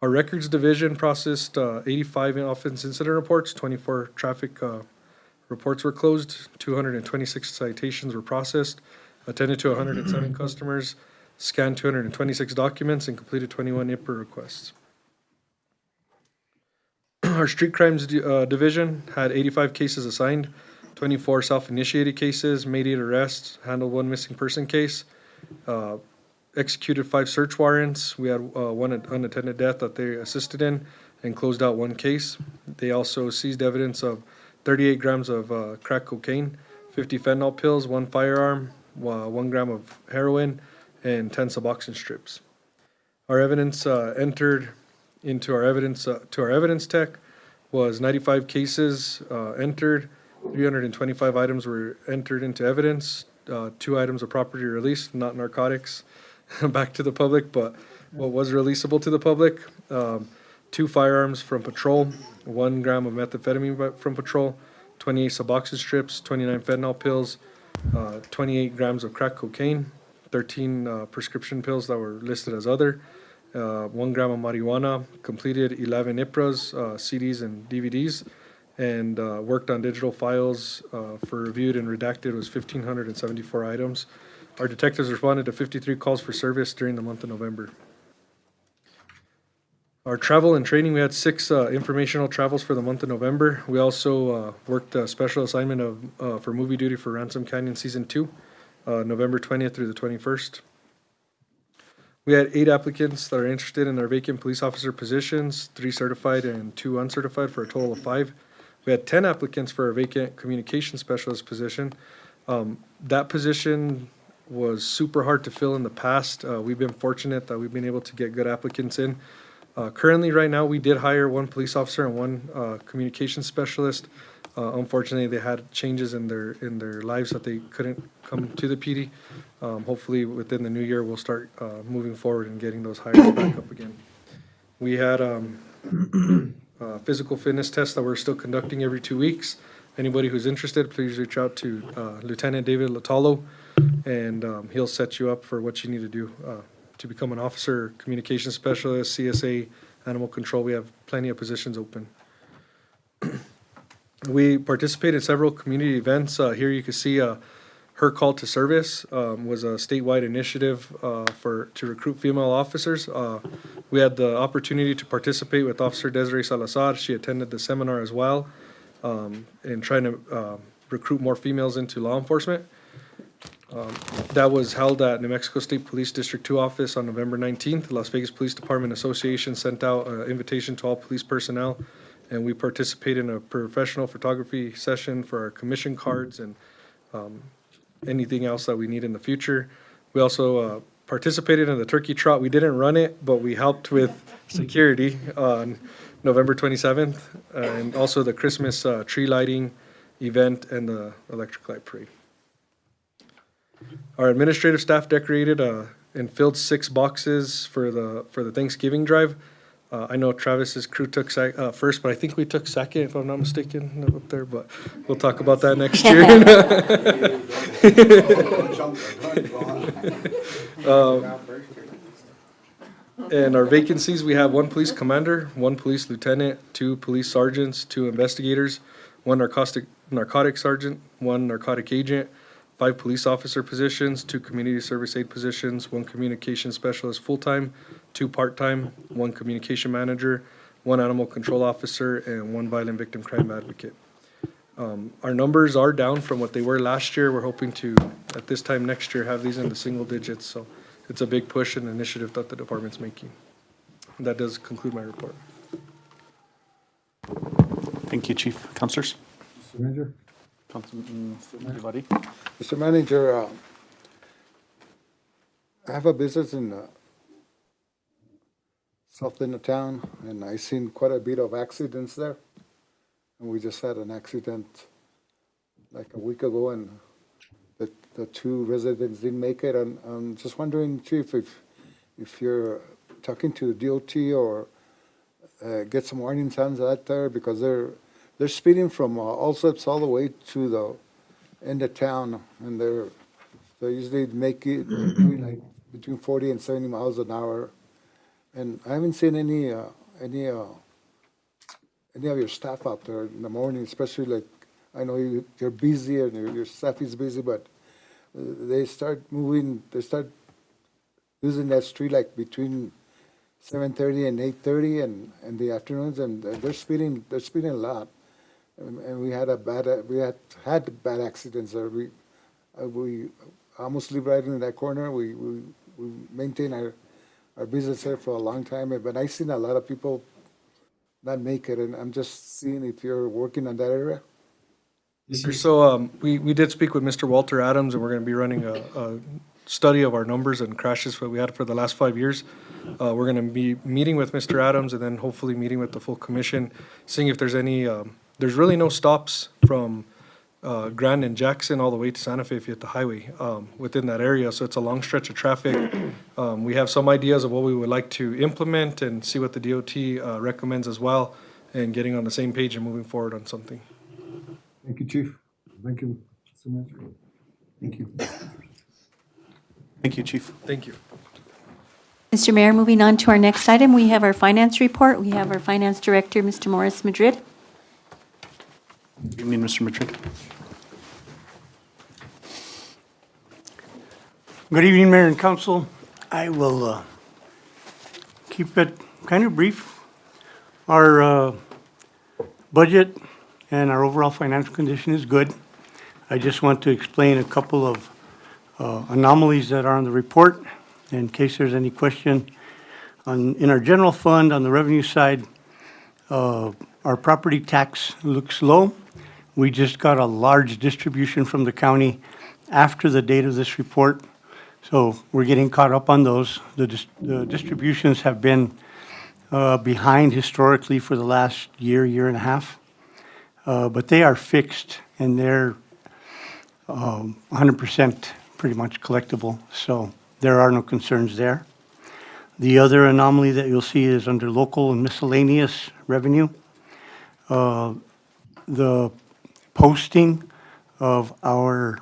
Our records division processed 85 offense incident reports, 24 traffic reports were closed, 226 citations were processed, attended to 107 customers, scanned 226 documents, and completed 21 IPR requests. Our street crimes division had 85 cases assigned, 24 self-initiated cases, made 8 arrests, handled 1 missing person case, executed 5 search warrants. We had 1 unattended death that they assisted in and closed out 1 case. They also seized evidence of 38 grams of crack cocaine, 50 fentanyl pills, 1 firearm, 1 gram of heroin, and 10 Suboxone strips. Our evidence entered into our evidence to our evidence tech was 95 cases entered, 325 items were entered into evidence, 2 items of property released, not narcotics, back to the public, but what was releasable to the public, 2 firearms from patrol, 1 gram of methamphetamine from patrol, 28 Suboxone strips, 29 fentanyl pills, 28 grams of crack cocaine, 13 prescription pills that were listed as other, 1 gram of marijuana, completed 11 IPRAs, CDs and DVDs, and worked on digital files for reviewed and redacted was 1,574 items. Our detectives responded to 53 calls for service during the month of November. Our travel and training, we had 6 informational travels for the month of November. We also worked a special assignment for movie duty for Ransom Canyon Season 2, November 20th through the 21st. We had 8 applicants that are interested in our vacant police officer positions, 3 certified and 2 uncertified, for a total of 5. We had 10 applicants for our vacant communication specialist position. That position was super hard to fill in the past. We've been fortunate that we've been able to get good applicants in. Currently, right now, we did hire 1 police officer and 1 communication specialist. Unfortunately, they had changes in their lives that they couldn't come to the PD. Hopefully, within the new year, we'll start moving forward and getting those hires back up again. We had physical fitness tests that we're still conducting every 2 weeks. Anybody who's interested, please reach out to Lieutenant David Latalo, and he'll set you up for what you need to do to become an officer, communication specialist, CSA, animal control. We have plenty of positions open. We participate in several community events. Here you can see Her Call to Service was a statewide initiative to recruit female officers. We had the opportunity to participate with Officer Desiree Salazar. She attended the seminar as well in trying to recruit more females into law enforcement. That was held at New Mexico State Police District 2 office on November 19th. The Las Vegas Police Department Association sent out an invitation to all police personnel, and we participated in a professional photography session for our commission cards and anything else that we need in the future. We also participated in the turkey trot. We didn't run it, but we helped with security on November 27th, and also the Christmas tree lighting event and the electric light parade. Our administrative staff decorated and filled 6 boxes for the Thanksgiving drive. I know Travis's crew took first, but I think we took second, if I'm not mistaken, up there, but we'll talk about that next year. And our vacancies, we have 1 police commander, 1 police lieutenant, 2 police sergeants, 2 investigators, 1 narcotic sergeant, 1 narcotic agent, 5 police officer positions, 2 community service aide positions, 1 communication specialist full-time, 2 part-time, 1 communication manager, 1 animal control officer, and 1 violent victim crime advocate. Our numbers are down from what they were last year. We're hoping to, at this time next year, have these in the single digits. So it's a big push and initiative that the department's making. And that does conclude my report. Thank you, Chief. Councilors? Mr. Manager? Everybody? Mr. Manager, I have a business in south end of town, and I've seen quite a bit of accidents there. And we just had an accident like a week ago, and the 2 residents didn't make it. And I'm just wondering, Chief, if you're talking to the DOT or get some warning signs out there, because they're speeding from Allsup's all the way to the end of town, and they usually make it like between 40 and 70 miles an hour. And I haven't seen any of your staff out there in the morning, especially like, I know you're busy and your staff is busy, but they start using that street like between 7:30 and 8:30 and in the afternoons, and they're speeding a lot. And we had bad accidents there. We almost live right in that corner. We maintain our business there for a long time, but I've seen a lot of people not make it, and I'm just seeing if you're working on that area. So we did speak with Mr. Walter Adams, and we're going to be running a study of our numbers and crashes that we had for the last 5 years. We're going to be meeting with Mr. Adams and then hopefully meeting with the full commission, seeing if there's any, there's really no stops from Grand and Jackson all the way to Santa Fe if you hit the highway within that area. So it's a long stretch of traffic. We have some ideas of what we would like to implement and see what the DOT recommends as well, and getting on the same page and moving forward on something. Thank you, Chief. Thank you, Mr. Mayor. Thank you. Thank you, Chief. Thank you. Mr. Mayor, moving on to our next item, we have our finance report. We have our finance director, Mr. Morris Madrid. Good evening, Mr. Madrid. Good evening, Mayor and Council. I will keep it kind of brief. Our budget and our overall financial condition is good. I just want to explain a couple of anomalies that are on the report in case there's any question. In our general fund, on the revenue side, our property tax looks low. We just got a large distribution from the county after the date of this report. So we're getting caught up on those. The distributions have been behind historically for the last year and a half. But they are fixed and they're 100% pretty much collectible. So there are no concerns there. The other anomaly that you'll see is under local and miscellaneous revenue. The posting of our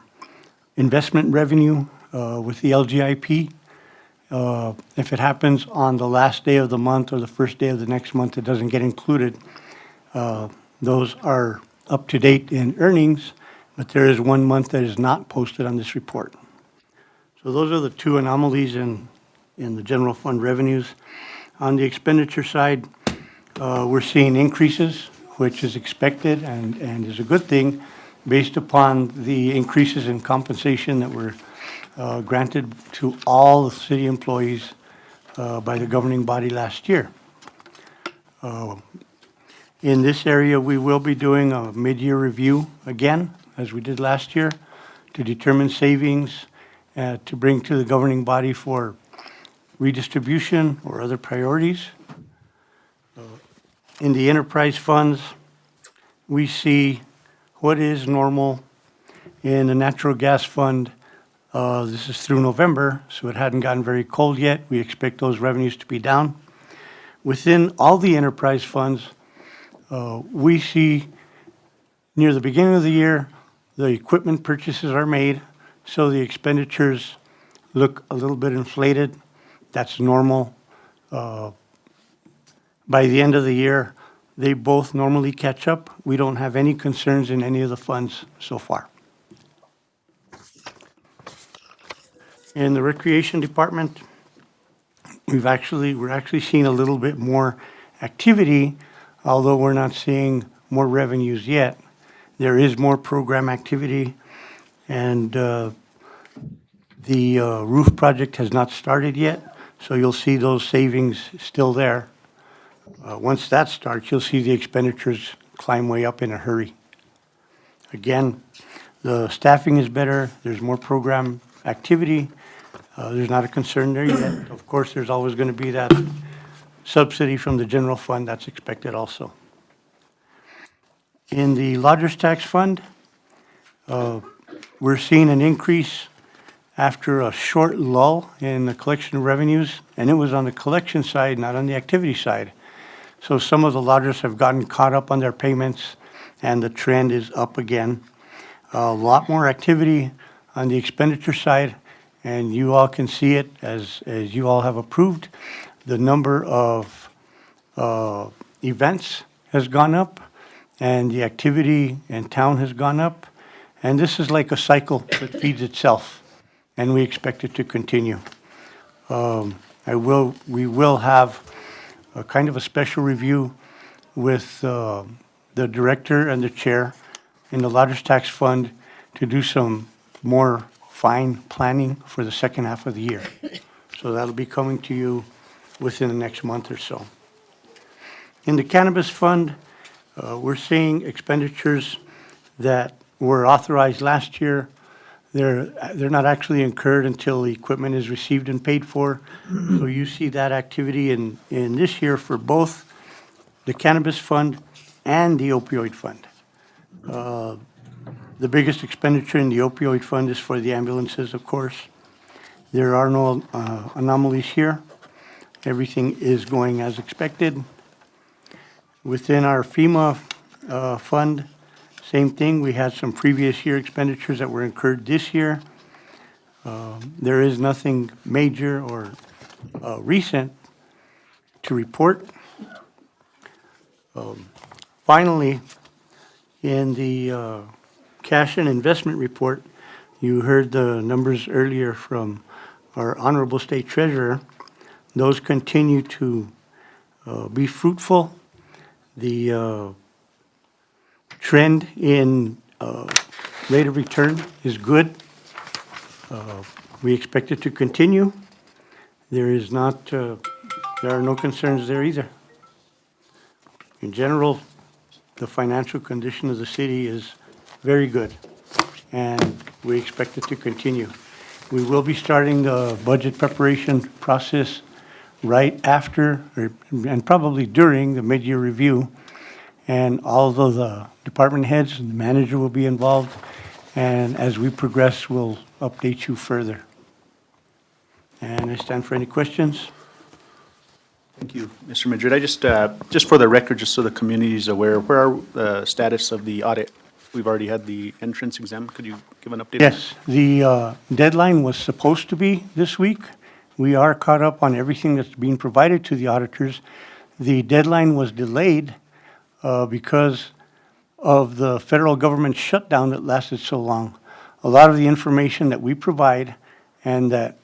investment revenue with the LGIP. If it happens on the last day of the month or the first day of the next month, it doesn't get included. Those are up to date in earnings, but there is 1 month that is not posted on this report. So those are the two anomalies in the general fund revenues. On the expenditure side, we're seeing increases, which is expected and is a good thing based upon the increases in compensation that were granted to all the city employees by the governing body last year. In this area, we will be doing a mid-year review again, as we did last year, to determine savings to bring to the governing body for redistribution or other priorities. In the enterprise funds, we see what is normal. In the natural gas fund, this is through November, so it hadn't gotten very cold yet. We expect those revenues to be down. Within all the enterprise funds, we see near the beginning of the year, the equipment purchases are made, so the expenditures look a little bit inflated. That's normal. By the end of the year, they both normally catch up. We don't have any concerns in any of the funds so far. In the recreation department, we're actually seeing a little bit more activity, although we're not seeing more revenues yet. There is more program activity, and the roof project has not started yet, so you'll see those savings still there. Once that starts, you'll see the expenditures climb way up in a hurry. Again, the staffing is better, there's more program activity. There's not a concern there yet. Of course, there's always going to be that subsidy from the general fund that's expected also. In the lodgers tax fund, we're seeing an increase after a short lull in the collection of revenues, and it was on the collection side, not on the activity side. So some of the lodgers have gotten caught up on their payments, and the trend is up again. A lot more activity on the expenditure side, and you all can see it as you all have approved. The number of events has gone up, and the activity in town has gone up. And this is like a cycle that feeds itself, and we expect it to continue. We will have a kind of a special review with the director and the chair in the lodgers tax fund to do some more fine planning for the second half of the year. So that'll be coming to you within the next month or so. In the cannabis fund, we're seeing expenditures that were authorized last year. They're not actually incurred until the equipment is received and paid for. So you see that activity in this year for both the cannabis fund and the opioid fund. The biggest expenditure in the opioid fund is for the ambulances, of course. There are no anomalies here. Everything is going as expected. Within our FEMA fund, same thing. We had some previous year expenditures that were incurred this year. There is nothing major or recent to report. Finally, in the cash and investment report, you heard the numbers earlier from our Honorable State Treasurer. Those continue to be fruitful. The trend in rate of return is good. We expect it to continue. There are no concerns there either. In general, the financial condition of the city is very good, and we expect it to continue. We will be starting the budget preparation process right after, and probably during, the mid-year review. And all of the department heads and the manager will be involved. And as we progress, we'll update you further. And I stand for any questions. Thank you, Mr. Madrid. I just for the record, just so the community is aware, where are the status of the audit? We've already had the entrance exam. Could you give an update? Yes, the deadline was supposed to be this week. We are caught up on everything that's being provided to the auditors. The deadline was delayed because of the federal government shutdown that lasted so long. A lot of the information that we provide and that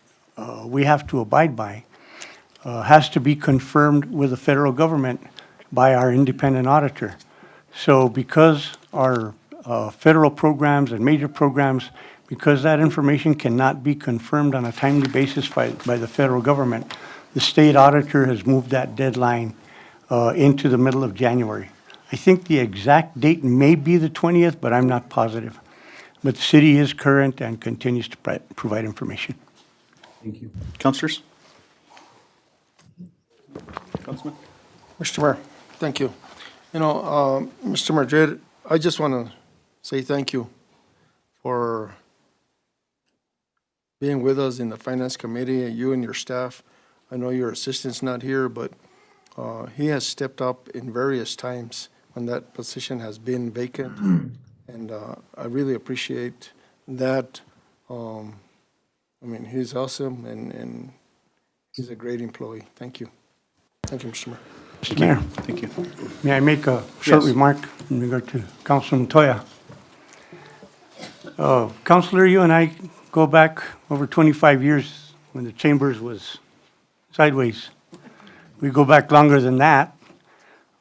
we have to abide by has to be confirmed with the federal government by our independent auditor. So because our federal programs and major programs, because that information cannot be confirmed on a timely basis by the federal government, the state auditor has moved that deadline into the middle of January. I think the exact date may be the 20th, but I'm not positive. But the city is current and continues to provide information. Thank you. Councilors? Councilman? Mr. Mayor, thank you. You know, Mr. Madrid, I just want to say thank you for being with us in the Finance Committee, and you and your staff. I know your assistant's not here, but he has stepped up in various times when that position has been vacant, and I really appreciate that. I mean, he's awesome, and he's a great employee. Thank you. Thank you, Mr. Mayor. Mr. Mayor, Thank you. may I make a short Yes. remark in regard to Councilman Montoya? Councilor, you and I go back over 25 years when the Chambers was sideways. We go back longer than that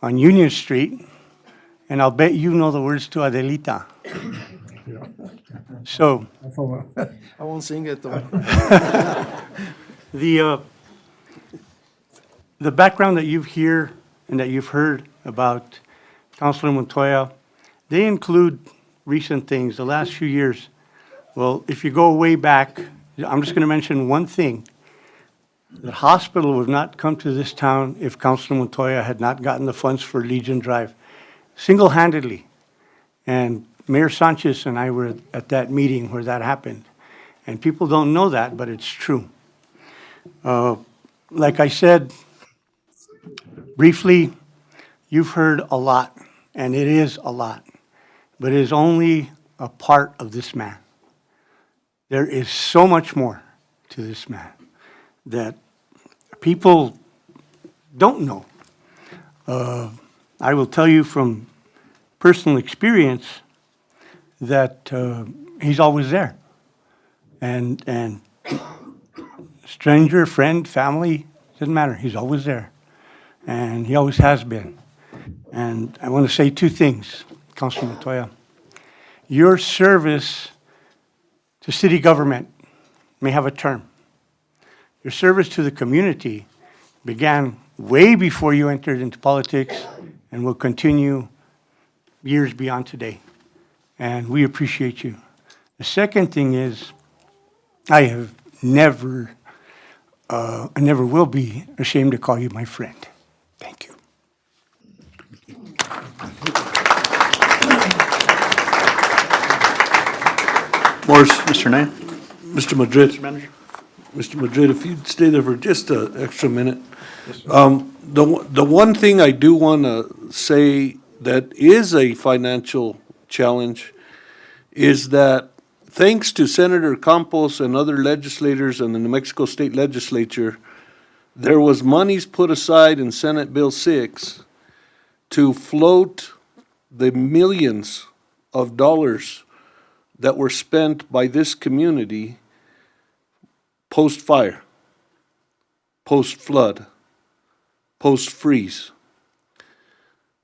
on Union Street, and I'll bet you know the words to Adelita. So, I won't sing it, though. the background that you've heard and that you've heard about Councilor Montoya, they include recent things, the last few years. Well, if you go way back, I'm just going to mention one thing. The hospital would not come to this town if Councilor Montoya had not gotten the funds for Legion Drive, single-handedly. And Mayor Sanchez and I were at that meeting where that happened. And people don't know that, but it's true. Like I said, briefly, you've heard a lot, and it is a lot, but it is only a part of this man. There is so much more to this man that people don't know. I will tell you from personal experience that he's always there. And stranger, friend, family, doesn't matter. He's always there. And he always has been. And I want to say two things, Councilman Montoya. Your service to city government may have a term. Your service to the community began way before you entered into politics and will continue years beyond today. And we appreciate you. The second thing is, I have never, I never will be ashamed to call you my friend. Thank you. course, Mr. Nye? Mr. Madrid. Mr. Manager? Mr. Madrid, if you'd stay there for just an extra minute. The one thing I do want to say that is a financial challenge is that thanks to Senator Campos and other legislators and the New Mexico State Legislature, there was monies put aside in Senate Bill 6 to float the millions of dollars that were spent by this community post-fire, post-flood, post-freeze.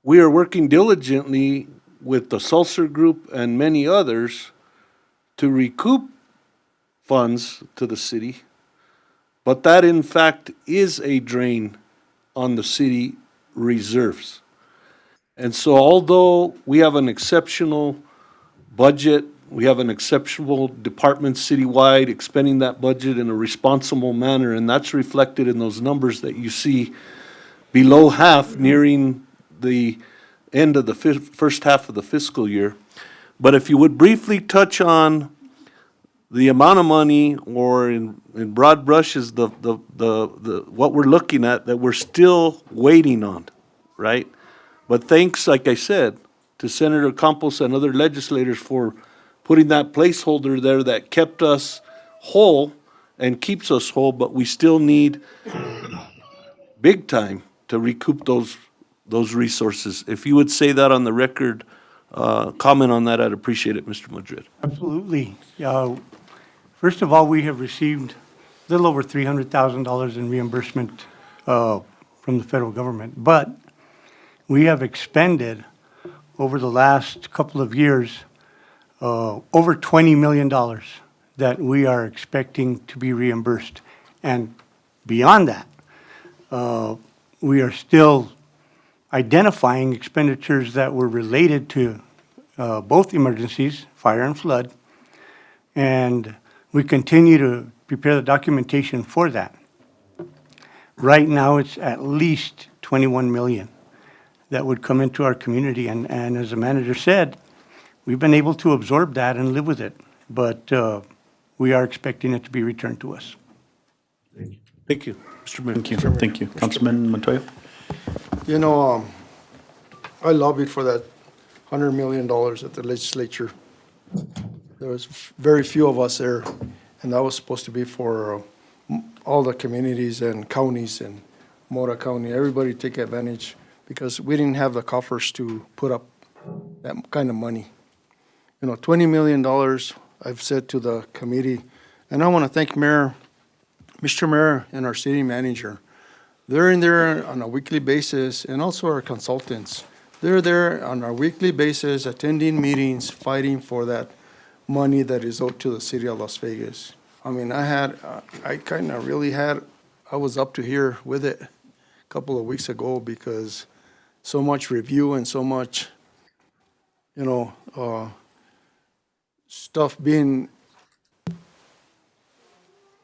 We are working diligently with the Sulcer Group and many others to recoup funds to the city, but that in fact is a drain on the city reserves. And so although we have an exceptional budget, we have an exceptional department citywide expending that budget in a responsible manner, and that's reflected in those numbers that you see below half nearing the end of the first half of the fiscal year. But if you would briefly touch on the amount of money, or in broad brushes, the what we're looking at that we're still waiting on, right? But thanks, like I said, to Senator Campos and other legislators for putting that placeholder there that kept us whole and keeps us whole, but we still need big time to recoup those resources. If you would say that on the record, comment on that, I'd appreciate it, Mr. Madrid. Absolutely. First of all, we have received a little over $300,000 in reimbursement from the federal government, but we have expended over the last couple of years over $20 million that we are expecting to be reimbursed. And beyond that, we are still identifying expenditures that were related to both emergencies, fire and flood, and we continue to prepare the documentation for that. Right now, it's at least 21 million that would come into our community, and as the manager said, we've been able to absorb that and live with it, but we are expecting it to be returned to us. Thank you, Mr. Mayor. Thank you, thank you. Councilman Montoya? You know, I lobbied for that $100 million at the legislature. There was very few of us there, and that was supposed to be for all the communities and counties and Mora County, everybody take advantage, because we didn't have the coffers to put up that kind of money. You know, $20 million, I've said to the committee, and I want to thank Mr. Mayor and our city manager. They're in there on a weekly basis, and also our consultants. They're there on a weekly basis, attending meetings, fighting for that money that is owed to the city of Las Vegas. I mean, I was up to here with it a couple of weeks ago, because so much review and so much, you know, stuff being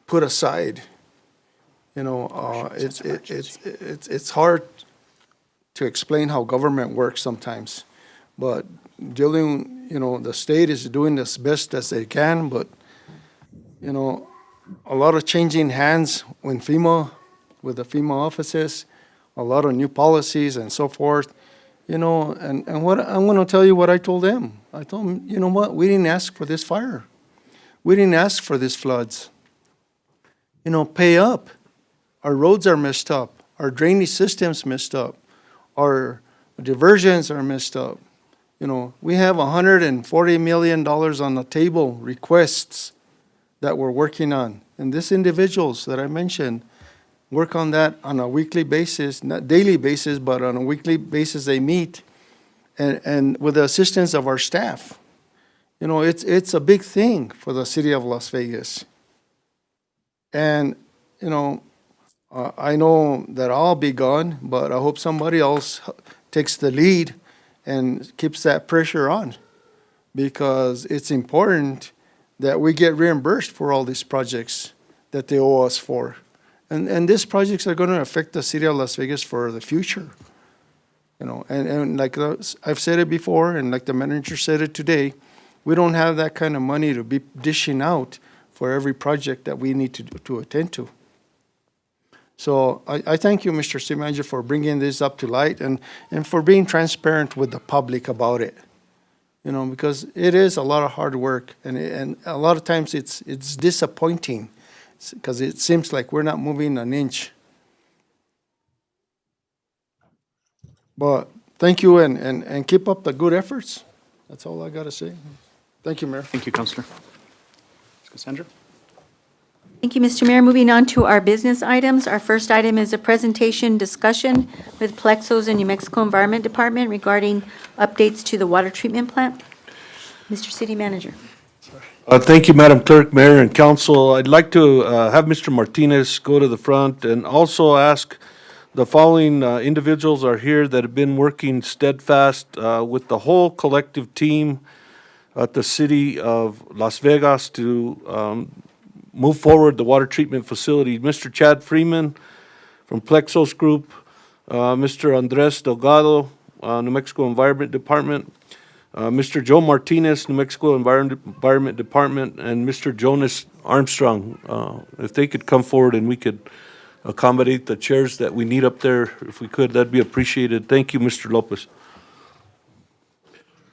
put aside. You know, it's hard to explain how government works sometimes, but dealing, you know, the state is doing as best as they can, but, you know, a lot of changing hands with the FEMA offices, a lot of new policies and so forth, you know, and what, I'm gonna tell you what I told them. I told them, you know what, we didn't ask for this fire. We didn't ask for these floods. You know, pay up. Our roads are messed up. Our drainage system's messed up. Our diversions are messed up. You know, we have $140 million on the table, requests that we're working on. And these individuals that I mentioned work on that on a weekly basis, not daily basis, but on a weekly basis they meet, and with the assistance of our staff. You know, it's a big thing for the city of Las Vegas. And, you know, I know that I'll be gone, but I hope somebody else takes the lead and keeps that pressure on, because it's important that we get reimbursed for all these projects that they owe us for. And these projects are going to affect the city of Las Vegas for the future. You know, and like I've said it before, and like the manager said it today, we don't have that kind of money to be dishing out for every project that we need to attend to. So I thank you, Mr. City Manager, for bringing this up to light and for being transparent with the public about it. You know, because it is a lot of hard work, and a lot of times it's disappointing because it seems like we're not moving an inch. But thank you, and keep up the good efforts. That's all I got to say. Thank you, Mayor. Thank you, Councilor. Cassandra? Thank you, Mr. Mayor. Moving on to our business items. Our first item is a presentation discussion with Plexos and New Mexico Environment Department regarding updates to the water treatment plant. Mr. City Manager. Thank you, Madam Clerk, Mayor, and Council. I'd like to have Mr. Martinez go to the front and also ask the following individuals are here that have been working steadfast with the whole collective team at the city of Las Vegas to move forward the water treatment facility. Mr. Chad Freeman from Plexos Group, Mr. Andres Delgado, New Mexico Environment Department, Mr. Joe Martinez, New Mexico Environment Department, and Mr. Jonas Armstrong. If they could come forward and we could accommodate the chairs that we need up there, if we could, that'd be appreciated. Thank you, Mr. Lopez.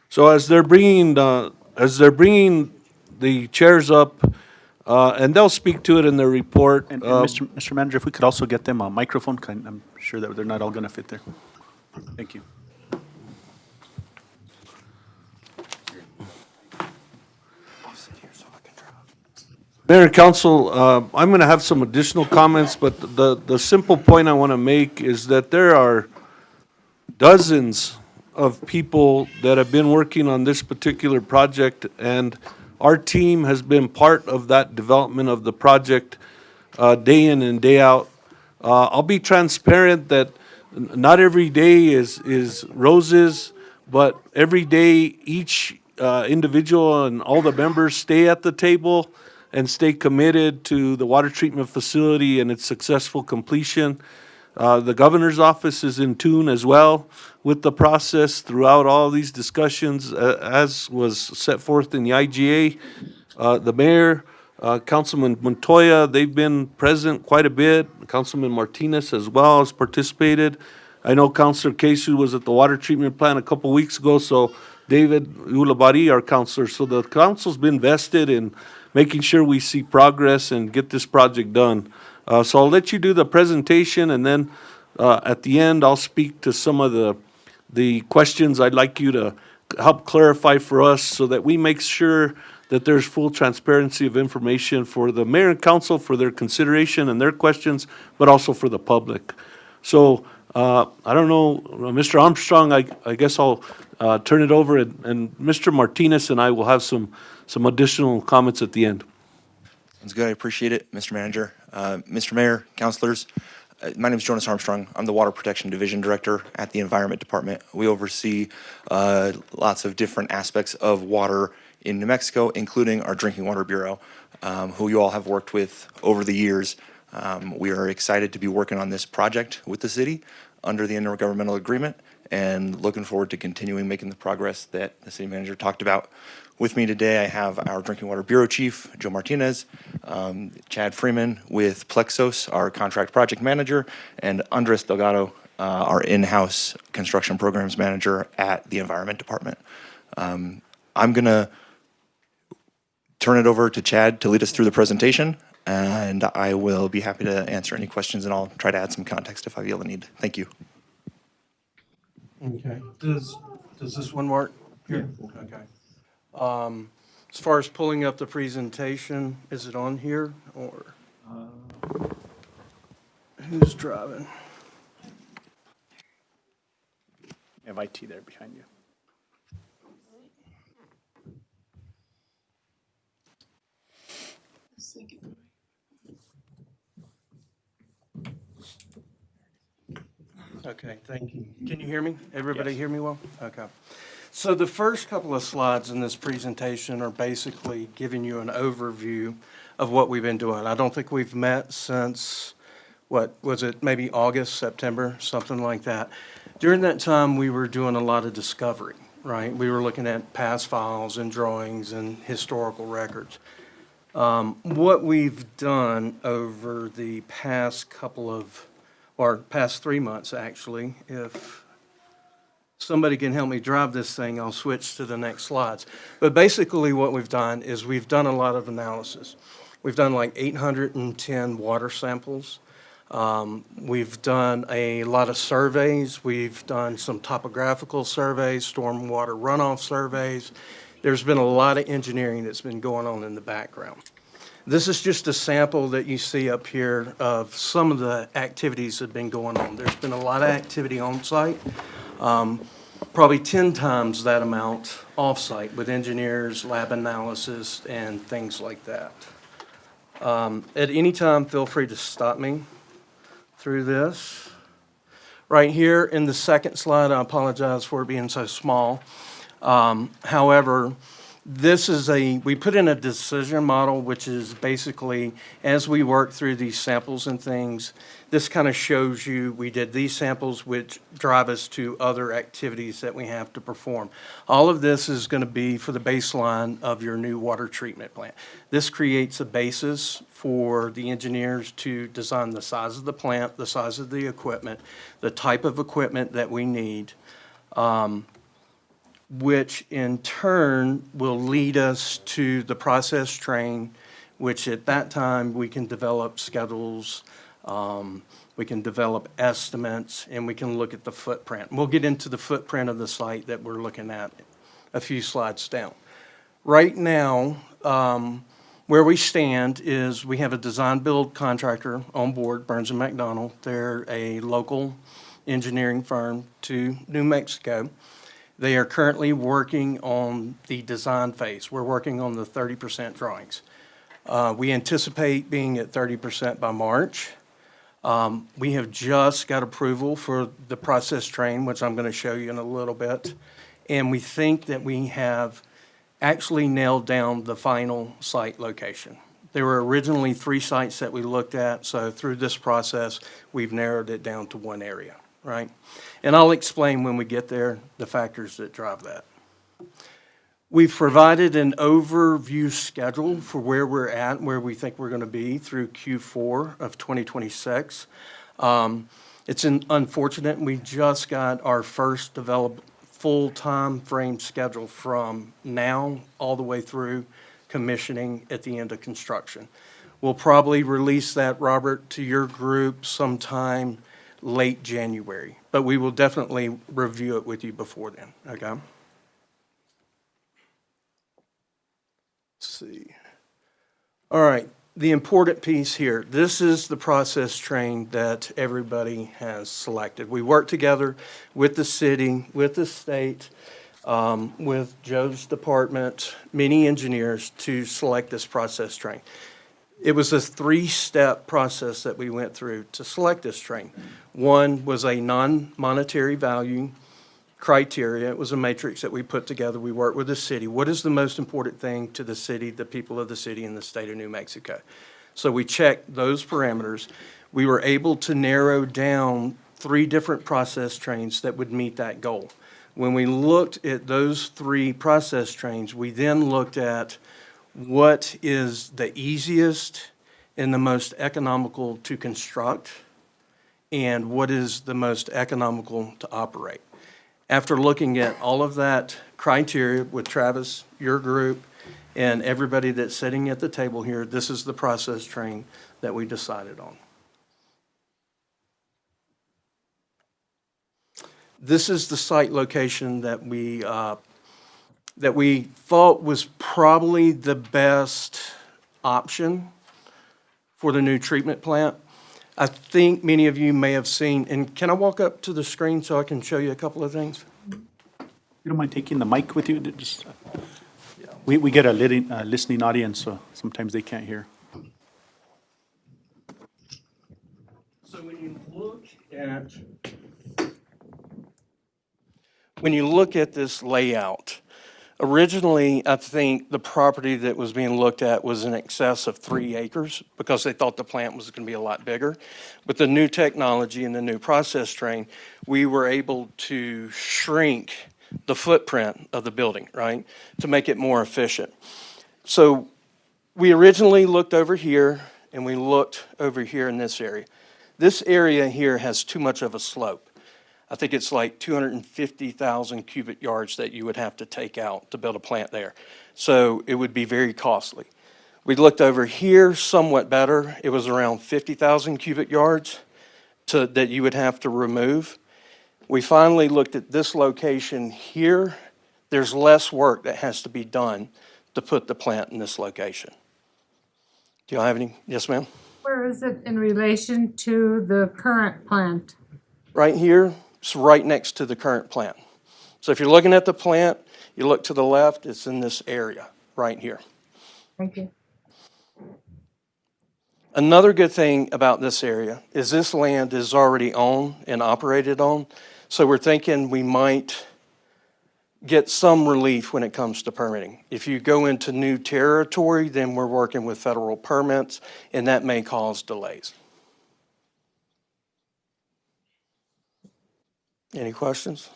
So as they're bringing the chairs up, and they'll speak to it in their report. And Mr. Manager, if we could also get them a microphone, I'm sure that they're not all going to fit there. Thank you. Mayor and Council, I'm going to have some additional comments, but the simple point I want to make is that there are dozens of people that have been working on this particular project, and our team has been part of that development of the project day in and day out. I'll be transparent that not every day is roses, but every day each individual and all the members stay at the table and stay committed to the water treatment facility and its successful completion. The governor's office is in tune as well with the process throughout all these discussions, as was set forth in the IGA. The mayor, Councilman Montoya, they've been present quite a bit. Councilman Martinez as well has participated. I know Councilor Kesu was at the water treatment plant a couple weeks ago, so David Ulabari, our councilor. So the council's been vested in making sure we see progress and get this project done. So I'll let you do the presentation, and then at the end, I'll speak to some of the questions I'd like you to help clarify for us so that we make sure that there's full transparency of information for the mayor and council for their consideration and their questions, but also for the public. So I don't know, Mr. Armstrong, I guess I'll turn it over, and Mr. Martinez and I will have some additional comments at the end. Sounds good. I appreciate it, Mr. Manager. Mr. Mayor, councilors, my name is Jonas Armstrong. I'm the Water Protection Division Director at the Environment Department. We oversee lots of different aspects of water in New Mexico, including our Drinking Water Bureau, who you all have worked with over the years. We are excited to be working on this project with the city under the intergovernmental agreement, and looking forward to continuing making the progress that the city manager talked about. With me today, I have our Drinking Water Bureau Chief, Joe Martinez, Chad Freeman with Plexos, our contract project manager, and Andres Delgado, our in-house construction programs manager at the Environment Department. I'm going to turn it over to Chad to lead us through the presentation, and I will be happy to answer any questions, and I'll try to add some context if I feel the need. Thank you. Okay. Does this one work? Here? Okay. As far as pulling up the presentation, is it on here or who's driving? You have IT there behind you. Okay, thank you. Can you hear me? Everybody Yes. hear me well? Okay. So the first couple of slides in this presentation are basically giving you an overview of what we've been doing. I don't think we've met since, what, was it maybe August, September, something like that. During that time, we were doing a lot of discovery. right? We were looking at past files and drawings and historical records. What we've done over the past past 3 months, actually, if somebody can help me drive this thing, I'll switch to the next slides. But basically what we've done is we've done a lot of analysis. We've done like 810 water samples. We've done a lot of surveys. We've done some topographical surveys, stormwater runoff surveys. There's been a lot of engineering that's been going on in the background. This is just a sample that you see up here of some of the activities that have been going on. There's been a lot of activity on site, probably 10 times that amount off-site with engineers, lab analysis, and things like that. At any time, feel free to stop me through this. Right here in the second slide, I apologize for it being so small. However, this is we put in a decision model, which is basically, as we work through these samples and things, this kind of shows you we did these samples, which drive us to other activities that we have to perform. All of this is going to be for the baseline of your new water treatment plant. This creates a basis for the engineers to design the size of the plant, the size of the equipment, the type of equipment that we need, which in turn will lead us to the process train, which at that time we can develop schedules, we can develop estimates, and we can look at the footprint. We'll get into the footprint of the site that we're looking at a few slides down. Right now, where we stand is we have a design build contractor on board, Burns & McDonnell. They're a local engineering firm to New Mexico. They are currently working on the design phase. We're working on the 30% drawings. We anticipate being at 30% by March. We have just got approval for the process train, which I'm going to show you in a little bit. And we think that we have actually nailed down the final site location. There were originally 3 sites that we looked at, so through this process, we've narrowed it down to 1 area, right? And I'll explain when we get there the factors that drive that. We've provided an overview schedule for where we're at, where we think we're going to be through Q4 of 2026. It's unfortunate we just got our first developed full time frame schedule from now all the way through commissioning at the end of construction. We'll probably release that, Robert, to your group sometime late January, but we will definitely review it with you before then, okay? Let's see. All right, the important piece here. This is the process train that everybody has selected. We work together with the city, with the state, with Joe's department, many engineers to select this process train. It was a 3-step process that we went through to select this train. One was a non-monetary value criteria. It was a matrix that we put together. We worked with the city. What is the most important thing to the city, the people of the city, and the state of New Mexico? So we checked those parameters. We were able to narrow down 3 different process trains that would meet that goal. When we looked at those 3 process trains, we then looked at what is the easiest and the most economical to construct and what is the most economical to operate. After looking at all of that criteria with Travis, your group, and everybody that's sitting at the table here, this is the process train that we decided on. This is the site location that we thought was probably the best option for the new treatment plant. I think many of you may have seen, and can I walk up to the screen so I can show you a couple of things? You don't mind taking the mic with you? Just, we get a listening audience, so sometimes they can't hear. So when you look at this layout, originally, I think the property that was being looked at was in excess of 3 acres because they thought the plant was going to be a lot bigger. With the new technology and the new process train, we were able to shrink the footprint of the building, right, to make it more efficient. So we originally looked over here, and we looked over here in this area. This area here has too much of a slope. I think it's like 250,000 cubic yards that you would have to take out to build a plant there. So it would be very costly. We looked over here somewhat better. It was around 50,000 cubic yards that you would have to remove. We finally looked at this location here. There's less work that has to be done to put the plant in this location. Do y'all have any? Yes, ma'am? Where is it in relation to the current plant? Right here, it's right next to the current plant. So if you're looking at the plant, you look to the left, it's in this area, right here. Thank you. Another good thing about this area is this land is already owned and operated on. So we're thinking we might get some relief when it comes to permitting. If you go into new territory, then we're working with federal permits, and that may cause delays. Any questions?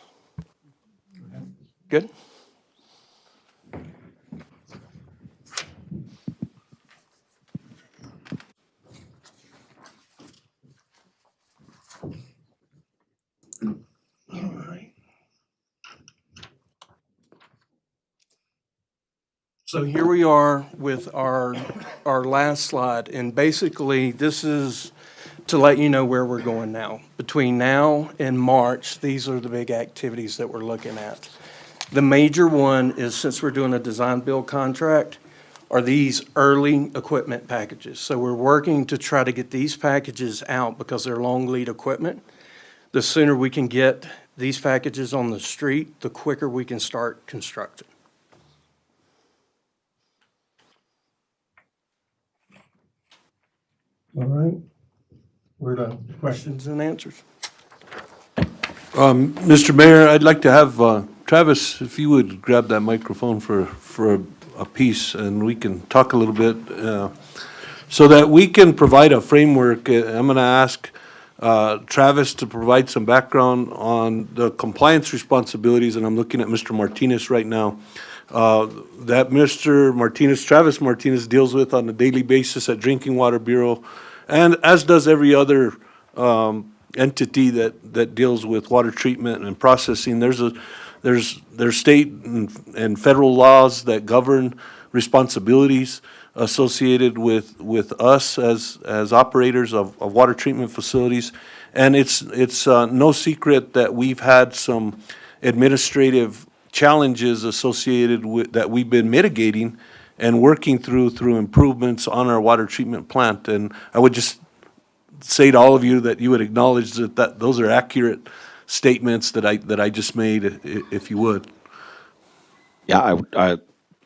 Good? All right. So here we are with our last slide, and basically this is to let you know where we're going now. Between now and March, these are the big activities that we're looking at. The major one is, since we're doing a design build contract, are these early equipment packages. So we're working to try to get these packages out because they're long lead equipment. The sooner we can get these packages on the street, the quicker we can start constructing. All right. We're done. Questions and answers? Mr. Mayor, I'd like to have Travis, if you would grab that microphone for a piece, and we can talk a little bit, so that we can provide a framework. I'm going to ask Travis to provide some background on the compliance responsibilities, and I'm looking at Mr. Martinez right now, that Mr. Martinez, Travis Martinez, deals with on a daily basis at Drinking Water Bureau, and as does every other entity that deals with water treatment and processing. There's state and federal laws that govern responsibilities associated with us as operators of water treatment facilities. And it's no secret that we've had some administrative challenges associated with that we've been mitigating and working through improvements on our water treatment plant. And I would just say to all of you that you would acknowledge that those are accurate statements that I just made, if you would. Yeah, I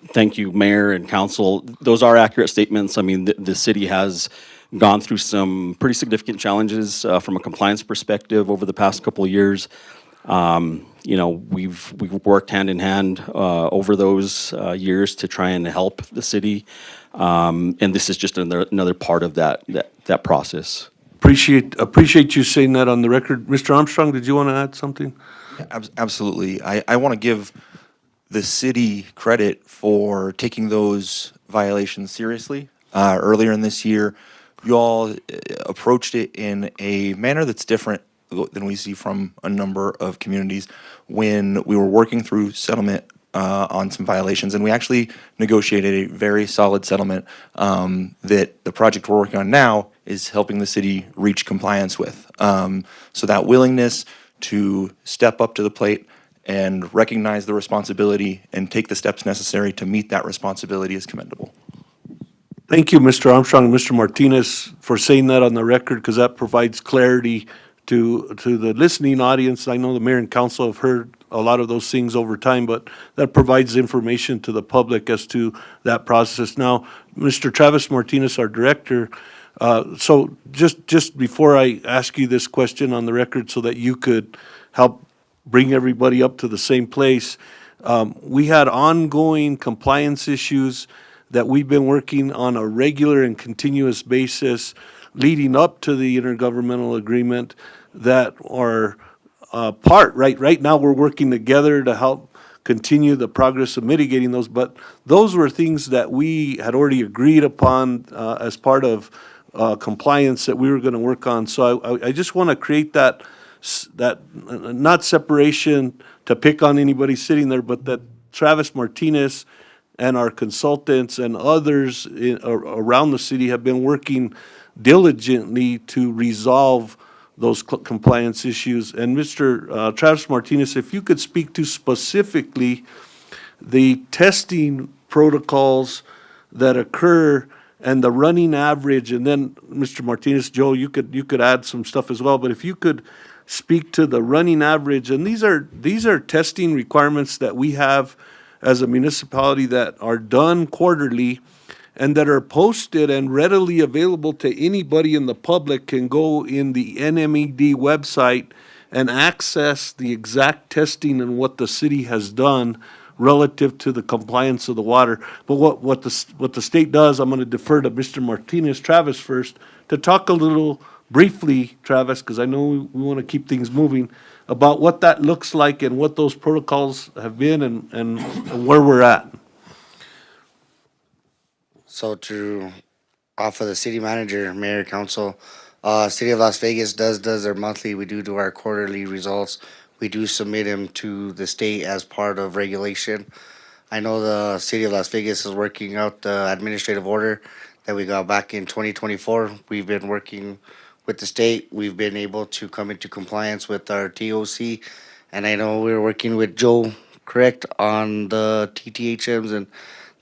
thank you, Mayor and Council. Those are accurate statements. I mean, the city has gone through some pretty significant challenges from a compliance perspective over the past couple of years. You know, we've worked hand in hand over those years to try and help the city, and this is just another part of that process. Appreciate you saying that on the record. Mr. Armstrong, did you want to add something? Absolutely. I want to give the city credit for taking those violations seriously. Earlier in this year, you all approached it in a manner that's different than we see from a number of communities when we were working through settlement on some violations, and we actually negotiated a very solid settlement that the project we're working on now is helping the city reach compliance with. So that willingness to step up to the plate and recognize the responsibility and take the steps necessary to meet that responsibility is commendable. Thank you, Mr. Armstrong and Mr. Martinez, for saying that on the record, because that provides clarity to the listening audience. I know the mayor and council have heard a lot of those things over time, but that provides information to the public as to that process. Now, Mr. Travis Martinez, our director, so just before I ask you this question on the record so that you could help bring everybody up to the same place, we had ongoing compliance issues that we've been working on a regular and continuous basis leading up to the intergovernmental agreement that are part. Right now, we're working together to help continue the progress of mitigating those, but those were things that we had already agreed upon as part of compliance that we were going to work on. So I just want to create that not separation to pick on anybody sitting there, but that Travis Martinez and our consultants and others around the city have been working diligently to resolve those compliance issues. And Mr. Travis Martinez, if you could speak to specifically the testing protocols that occur and the running average, and then Mr. Martinez, Joe, you could add some stuff as well, but if you could speak to the running average, and these are testing requirements that we have as a municipality that are done quarterly and that are posted and readily available to anybody in the public, can go in the NMED website and access the exact testing and what the city has done relative to the compliance of the water. But what the state does, I'm going to defer to Mr. Martinez, Travis first, to talk a little briefly, Travis, because I know we want to keep things moving, about what that looks like and what those protocols have been and where we're at. So to offer the city manager, mayor, council, City of Las Vegas does their monthly. We do our quarterly results. We do submit them to the state as part of regulation. I know the City of Las Vegas is working out the administrative order that we got back in 2024. We've been working with the state. We've been able to come into compliance with our TOC. And I know we're working with Joe, correct, on the TTHMs and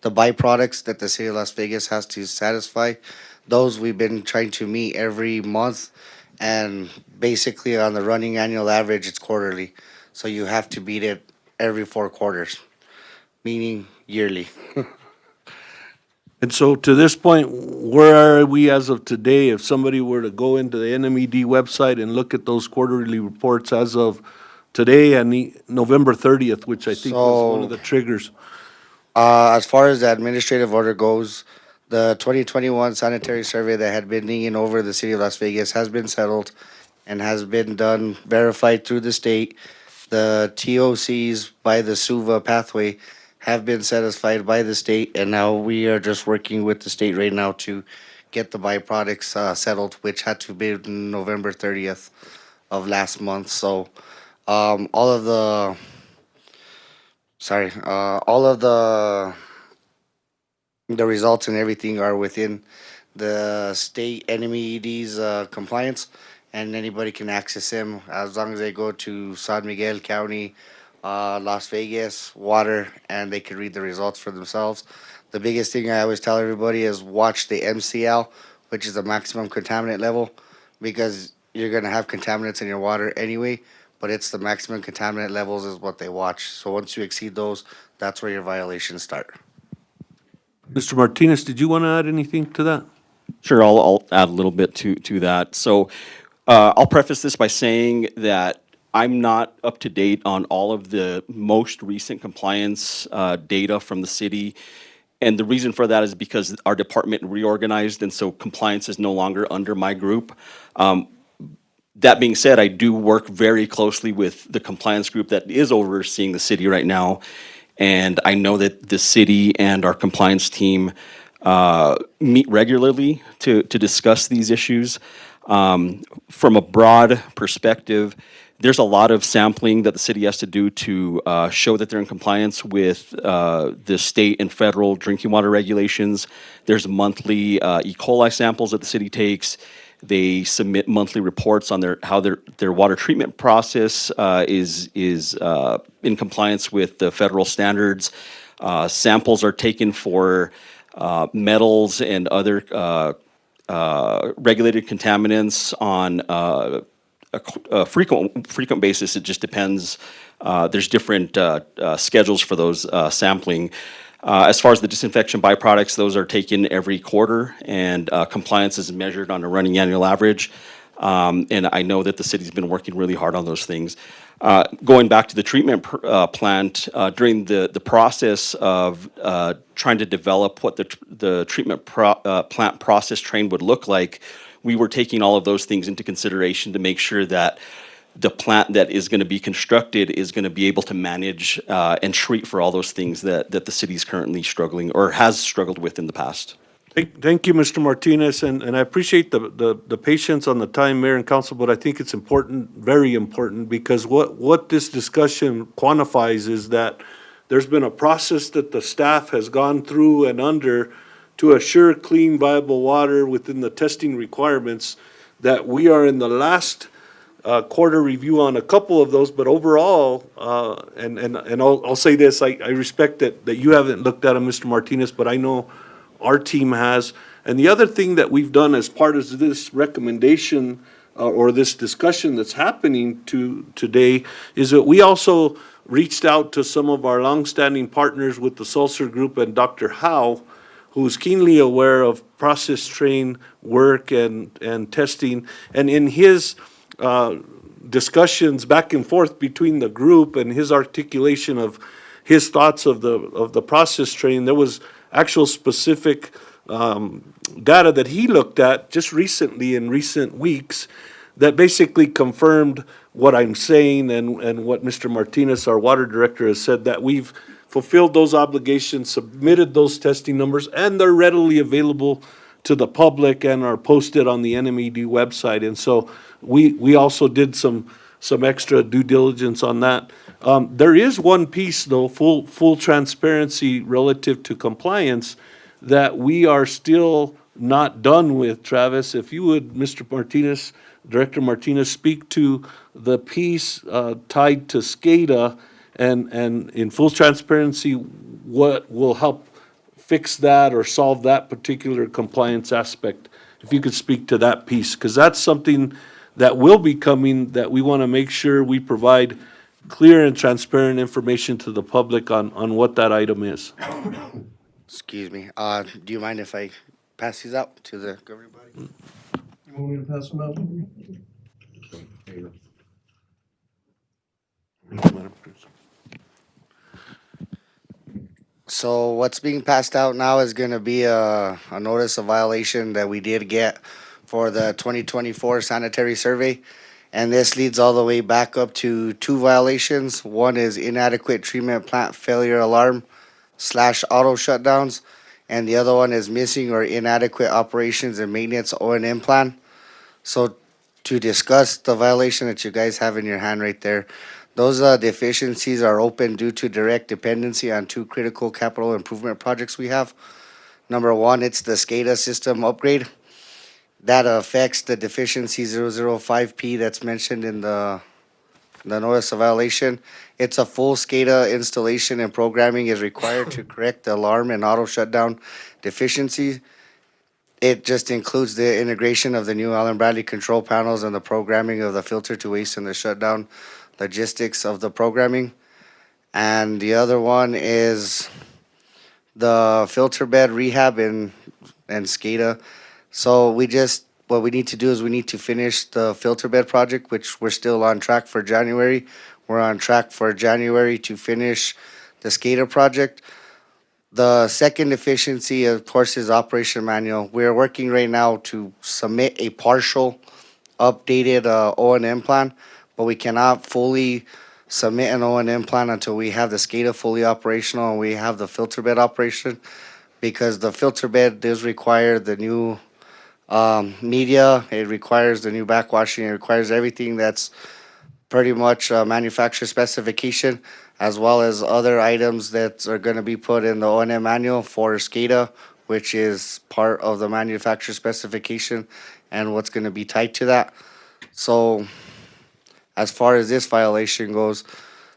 the byproducts that the City of Las Vegas has to satisfy. Those we've been trying to meet every month, and basically on the running annual average, it's quarterly. So you have to beat it every 4 quarters, meaning yearly. And so to this point, where are we as of today? If somebody were to go into the NMED website and look at those quarterly reports as of today and November 30th, which I think was one of the triggers. As far as the administrative order goes, the 2021 sanitary survey that had been hanging over the City of Las Vegas has been settled and has been done, verified through the state. The TOCs by the SUVA pathway have been satisfied by the state, and now we are just working with the state right now to get the byproducts settled, which had to be November 30th of last month. So all of the results and everything are within the state NMED's compliance, and anybody can access them as long as they go to San Miguel County, Las Vegas, water, and they can read the results for themselves. The biggest thing I always tell everybody is watch the MCL, which is the maximum contaminant level, because you're going to have contaminants in your water anyway, but it's the maximum contaminant levels is what they watch. So once you exceed those, that's where your violations start. Mr. Martinez, did you want to add anything to that? Sure, I'll add a little bit to that. So I'll preface this by saying that I'm not up to date on all of the most recent compliance data from the city. And the reason for that is because our department reorganized, and so compliance is no longer under my group. That being said, I do work very closely with the compliance group that is overseeing the city right now. And I know that the city and our compliance team meet regularly to discuss these issues. From a broad perspective, there's a lot of sampling that the city has to do to show that they're in compliance with the state and federal drinking water regulations. There's monthly E. coli samples that the city takes. They submit monthly reports on how their water treatment process is in compliance with the federal standards. Samples are taken for metals and other regulated contaminants on a frequent basis. It just depends. There's different schedules for those sampling. As far as the disinfection byproducts, those are taken every quarter, and compliance is measured on a running annual average. And I know that the city's been working really hard on those things. Going back to the treatment plant, during the process of trying to develop what the treatment plant process train would look like, we were taking all of those things into consideration to make sure that the plant that is going to be constructed is going to be able to manage and treat for all those things that the city is currently struggling or has struggled with in the past. Thank you, Mr. Martinez, and I appreciate the patience on the time, Mayor and Council, but I think it's important, very important, because what this discussion quantifies is that there's been a process that the staff has gone through and under to assure clean, viable water within the testing requirements, that we are in the last quarter review on a couple of those, but overall, and I'll say this, I respect that you haven't looked at them, Mr. Martinez, but I know our team has. And the other thing that we've done as part of this recommendation or this discussion that's happening today is that we also reached out to some of our longstanding partners with the Sulcer Group and Dr. Howe, who's keenly aware of process train work and testing. And in his discussions back and forth between the group and his articulation of his thoughts of the process train, there was actual specific data that he looked at just recently in recent weeks that basically confirmed what I'm saying and what Mr. Martinez, our water director, has said, that we've fulfilled those obligations, submitted those testing numbers, and they're readily available to the public and are posted on the NMED website. And so we also did some extra due diligence on that. There is one piece, though, full transparency relative to compliance, that we are still not done with, Travis. If you would, Mr. Martinez, Director Martinez, speak to the piece tied to SCADA and in full transparency, what will help fix that or solve that particular compliance aspect. If you could speak to that piece, because that's something that will be coming, that we want to make sure we provide clear and transparent information to the public on what that item is. Excuse me. Do you mind if I pass these out to the everybody? You want me to pass them out? So what's being passed out now is gonna be a notice of violation that we did get for the 2024 sanitary survey. And this leads all the way back up to two violations. One is inadequate treatment plant failure alarm / auto shutdowns. And the other one is missing or inadequate operations and maintenance O&M plan. So to discuss the violation that you guys have in your hand right there, those deficiencies are open due to direct dependency on two critical capital improvement projects we have. Number one, it's the SCADA system upgrade. That affects the deficiency 005P that's mentioned in the notice of violation. It's a full SCADA installation and programming is required to correct the alarm and auto shutdown deficiencies. It just includes the integration of the new Allen Bradley control panels and the programming of the filter to waste and the shutdown logistics of the programming. And the other one is the filter bed rehab and SCADA. So what we need to do is we need to finish the filter bed project, which we're still on track for January. We're on track for January to finish the SCADA project. The second deficiency, of course, is operation manual. We're working right now to submit a partial updated O&M plan, but we cannot fully submit an O&M plan until we have the SCADA fully operational and we have the filter bed operation, because the filter bed does require the new media, it requires the new backwashing, it requires everything that's pretty much manufacturer specification, as well as other items that are going to be put in the O&M manual for SCADA, which is part of the manufacturer specification and what's going to be tied to that. So as far as this violation goes,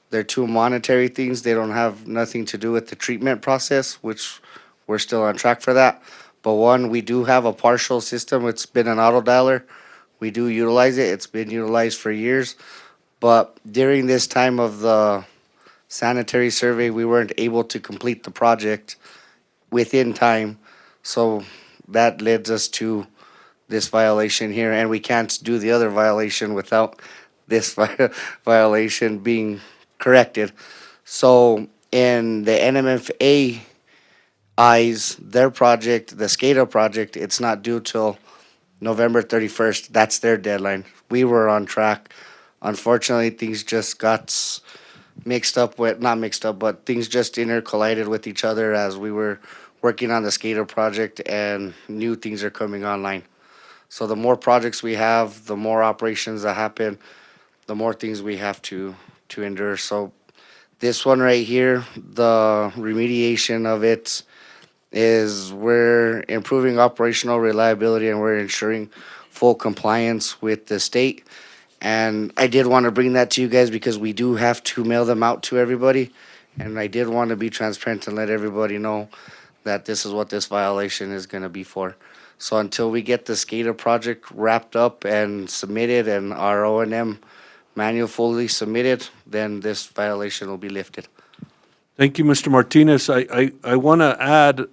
they're two monetary things. They don't have nothing to do with the treatment process, which we're still on track for that. But one, we do have a partial system. It's been an auto dialer. We do utilize it. It's been utilized for years. But during this time of the sanitary survey, we weren't able to complete the project within time. So that leads us to this violation here. And we can't do the other violation without this violation being corrected. So in the NMFA eyes, their project, the SCADA project, it's not due till November 31st. That's their deadline. We were on track Unfortunately, things just got mixed up with, not mixed up, but things just intercollided with each other as we were working on the SCADA project and new things are coming online. So the more projects we have, the more operations that happen, the more things we have to endure. So this one right here, the remediation of it is we're improving operational reliability and we're ensuring full compliance with the state. And I did want to bring that to you guys because we do have to mail them out to everybody. And I did want to be transparent and let everybody know that this is what this violation is going to be for. So until we get the SCADA project wrapped up and submitted and our O&M manual fully submitted, then this violation will be lifted. Thank you, Mr. Martinez. I want to add,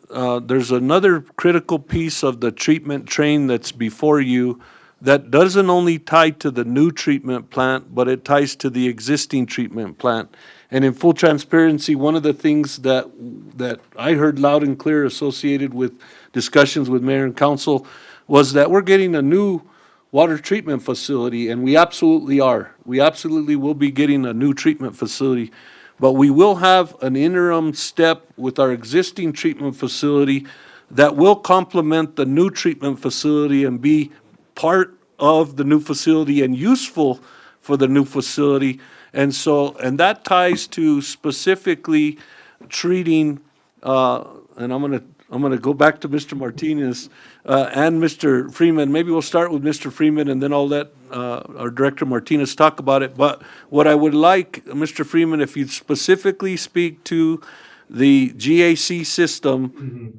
there's another critical piece of the treatment train that's before you that doesn't only tie to the new treatment plant, but it ties to the existing treatment plant. And in full transparency, one of the things that I heard loud and clear associated with discussions with mayor and council was that we're getting a new water treatment facility, and we absolutely are. We absolutely will be getting a new treatment facility. But we will have an interim step with our existing treatment facility that will complement the new treatment facility and be part of the new facility and useful for the new facility. And so, and that ties to specifically treating, and I'm gonna go back to Mr. Martinez and Mr. Freeman. Maybe we'll start with Mr. Freeman and then I'll let our Director Martinez talk about it. But what I would like, Mr. Freeman, if you'd specifically speak to the GAC system,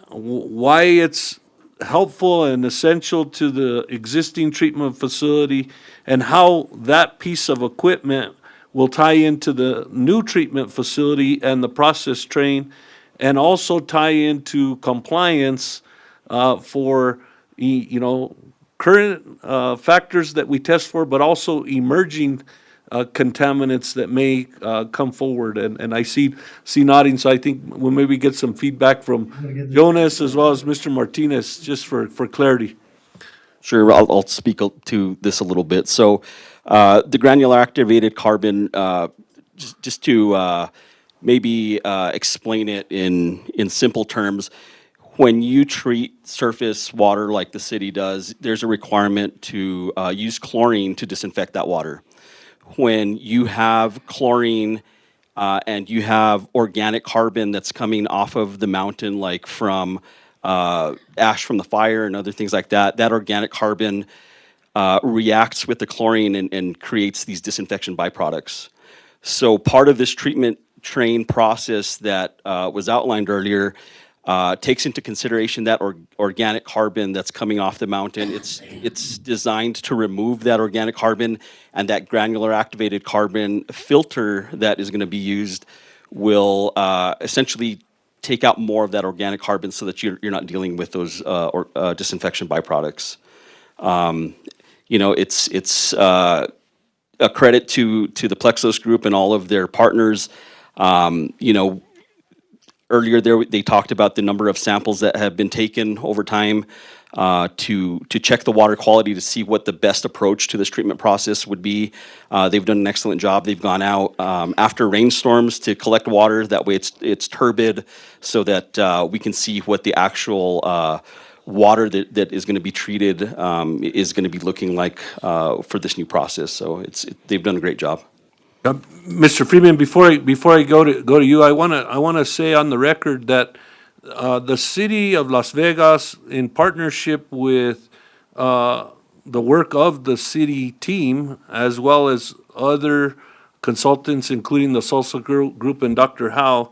why it's helpful and essential to the existing treatment facility and how that piece of equipment will tie into the new treatment facility and the process train, and also tie into compliance for, current factors that we test for, but also emerging contaminants that may come forward. And I see nodding, so I think we'll maybe get some feedback from Jonas as well as Mr. Martinez, just for clarity. Sure, I'll speak to this a little bit. So the granular activated carbon, just to maybe explain it in simple terms, when you treat surface water like the city does, there's a requirement to use chlorine to disinfect that water. When you have chlorine and you have organic carbon that's coming off of the mountain, like from ash from the fire and other things like that, that organic carbon reacts with the chlorine and creates these disinfection byproducts. So part of this treatment train process that was outlined earlier takes into consideration that organic carbon that's coming off the mountain. It's designed to remove that organic carbon, and that granular activated carbon filter that is going to be used will essentially take out more of that organic carbon so that you're not dealing with those disinfection byproducts. It's a credit to the Plexos Group and all of their partners. Earlier they talked about the number of samples that have been taken over time to check the water quality to see what the best approach to this treatment process would be. They've done an excellent job. They've gone out after rainstorms to collect water. That way it's turbid so that we can see what the actual water that is going to be treated is going to be looking like for this new process. So they've done a great job. Mr. Freeman, before I go to you, I want to say on the record that the city of Las Vegas, in partnership with the work of the city team, as well as other consultants, including the Salsa Group and Dr. Howe,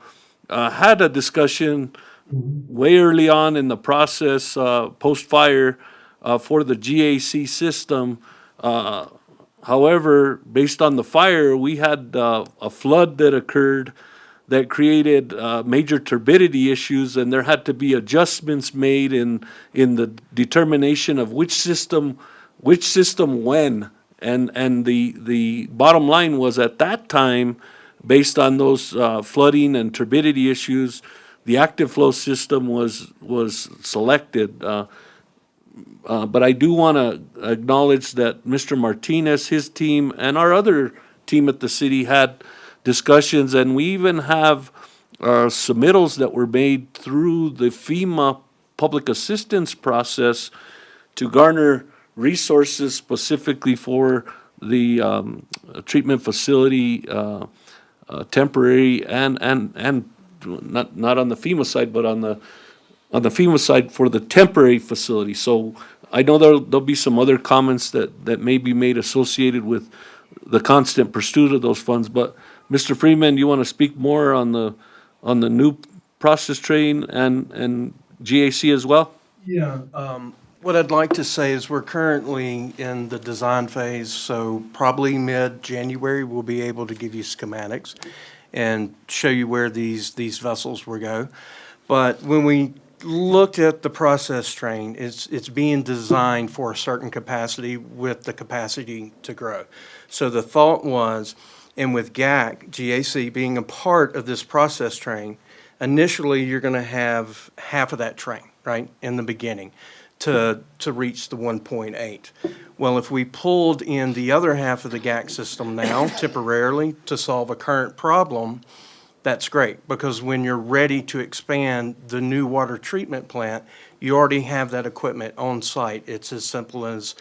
had a discussion way early on in the process, post-fire, for the GAC system. However, based on the fire, we had a flood that occurred that created major turbidity issues, and there had to be adjustments made in the determination of which system when. And the bottom line was, at that time, based on those flooding and turbidity issues, the active flow system was selected. but I do want to acknowledge that Mr. Martinez, his team, and our other team at the city had discussions, and we even have submittals that were made through the FEMA public assistance process to garner resources specifically for the treatment facility, temporary and not on the FEMA side, but on the FEMA side for the temporary facility. So I know there'll be some other comments that may be made associated with the constant pursuit of those funds. But Mr. Freeman, you want to speak more on the new process train and GAC as well? Yeah, what I'd like to say is we're currently in the design phase, so probably mid-January, we'll be able to give you schematics and show you where these vessels will go. But when we looked at the process train, it's being designed for a certain capacity with the capacity to grow. So the thought was, and with GAC being a part of this process train, initially you're going to have half of that train, right, in the beginning to reach the 1.8. Well, if we pulled in the other half of the GAC system now temporarily to solve a current problem, that's great, because when you're ready to expand the new water treatment plant, you already have that equipment on site. It's as simple as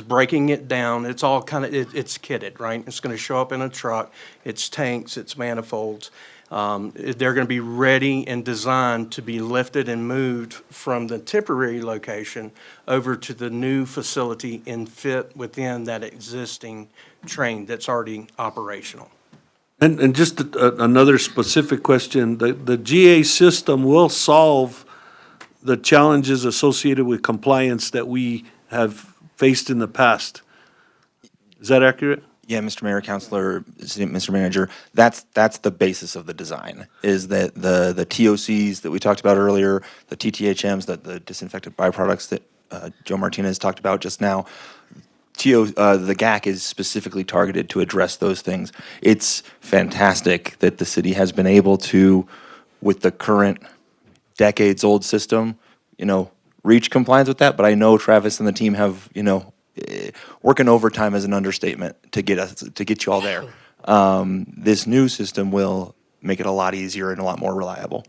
breaking it down. It's all kind of, it's kitted, right? It's going to show up in a truck. It's tanks, it's manifolds. They're going to be ready and designed to be lifted and moved from the temporary location over to the new facility and fit within that existing train that's already operational. And just another specific question, the GA system will solve the challenges associated with compliance that we have faced in the past. Is that accurate? Yeah, Mr. Mayor, Councilor, Mr. Manager, that's the basis of the design, is that the TOCs that we talked about earlier, the TTHMs, the disinfectant byproducts that Joe Martinez talked about just now, the GAC is specifically targeted to address those things. It's fantastic that the city has been able to, with the current decades-old system, reach compliance with that, but I know Travis and the team have, working overtime is an understatement to get you all there. This new system will make it a lot easier and a lot more reliable.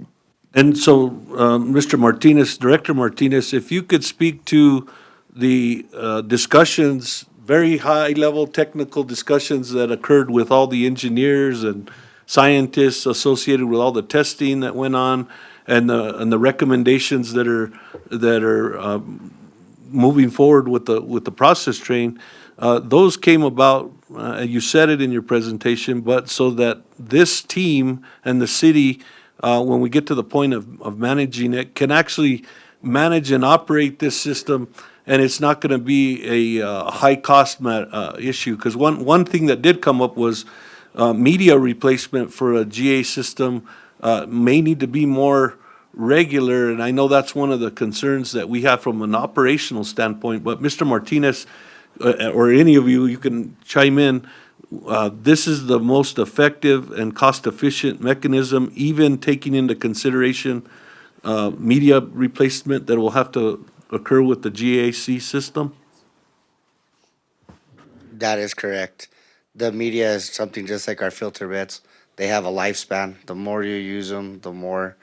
And so, Mr. Martinez, Director Martinez, if you could speak to the discussions, very high-level technical discussions that occurred with all the engineers and scientists associated with all the testing that went on, and the recommendations that are moving forward with the process train, those came about, you said it in your presentation, but so that this team and the city, when we get to the point of managing it, can actually manage and operate this system, and it's not going to be a high-cost issue. Because one thing that did come up was media replacement for a GA system may need to be more regular, and I know that's one of the concerns that we have from an operational standpoint. But Mr. Martinez, or any of you, you can chime in. This is the most effective and cost-efficient mechanism, even taking into consideration media replacement that will have to occur with the GAC system? That is correct. The media is something just like our filter beds. They have a lifespan. The more you use them, the more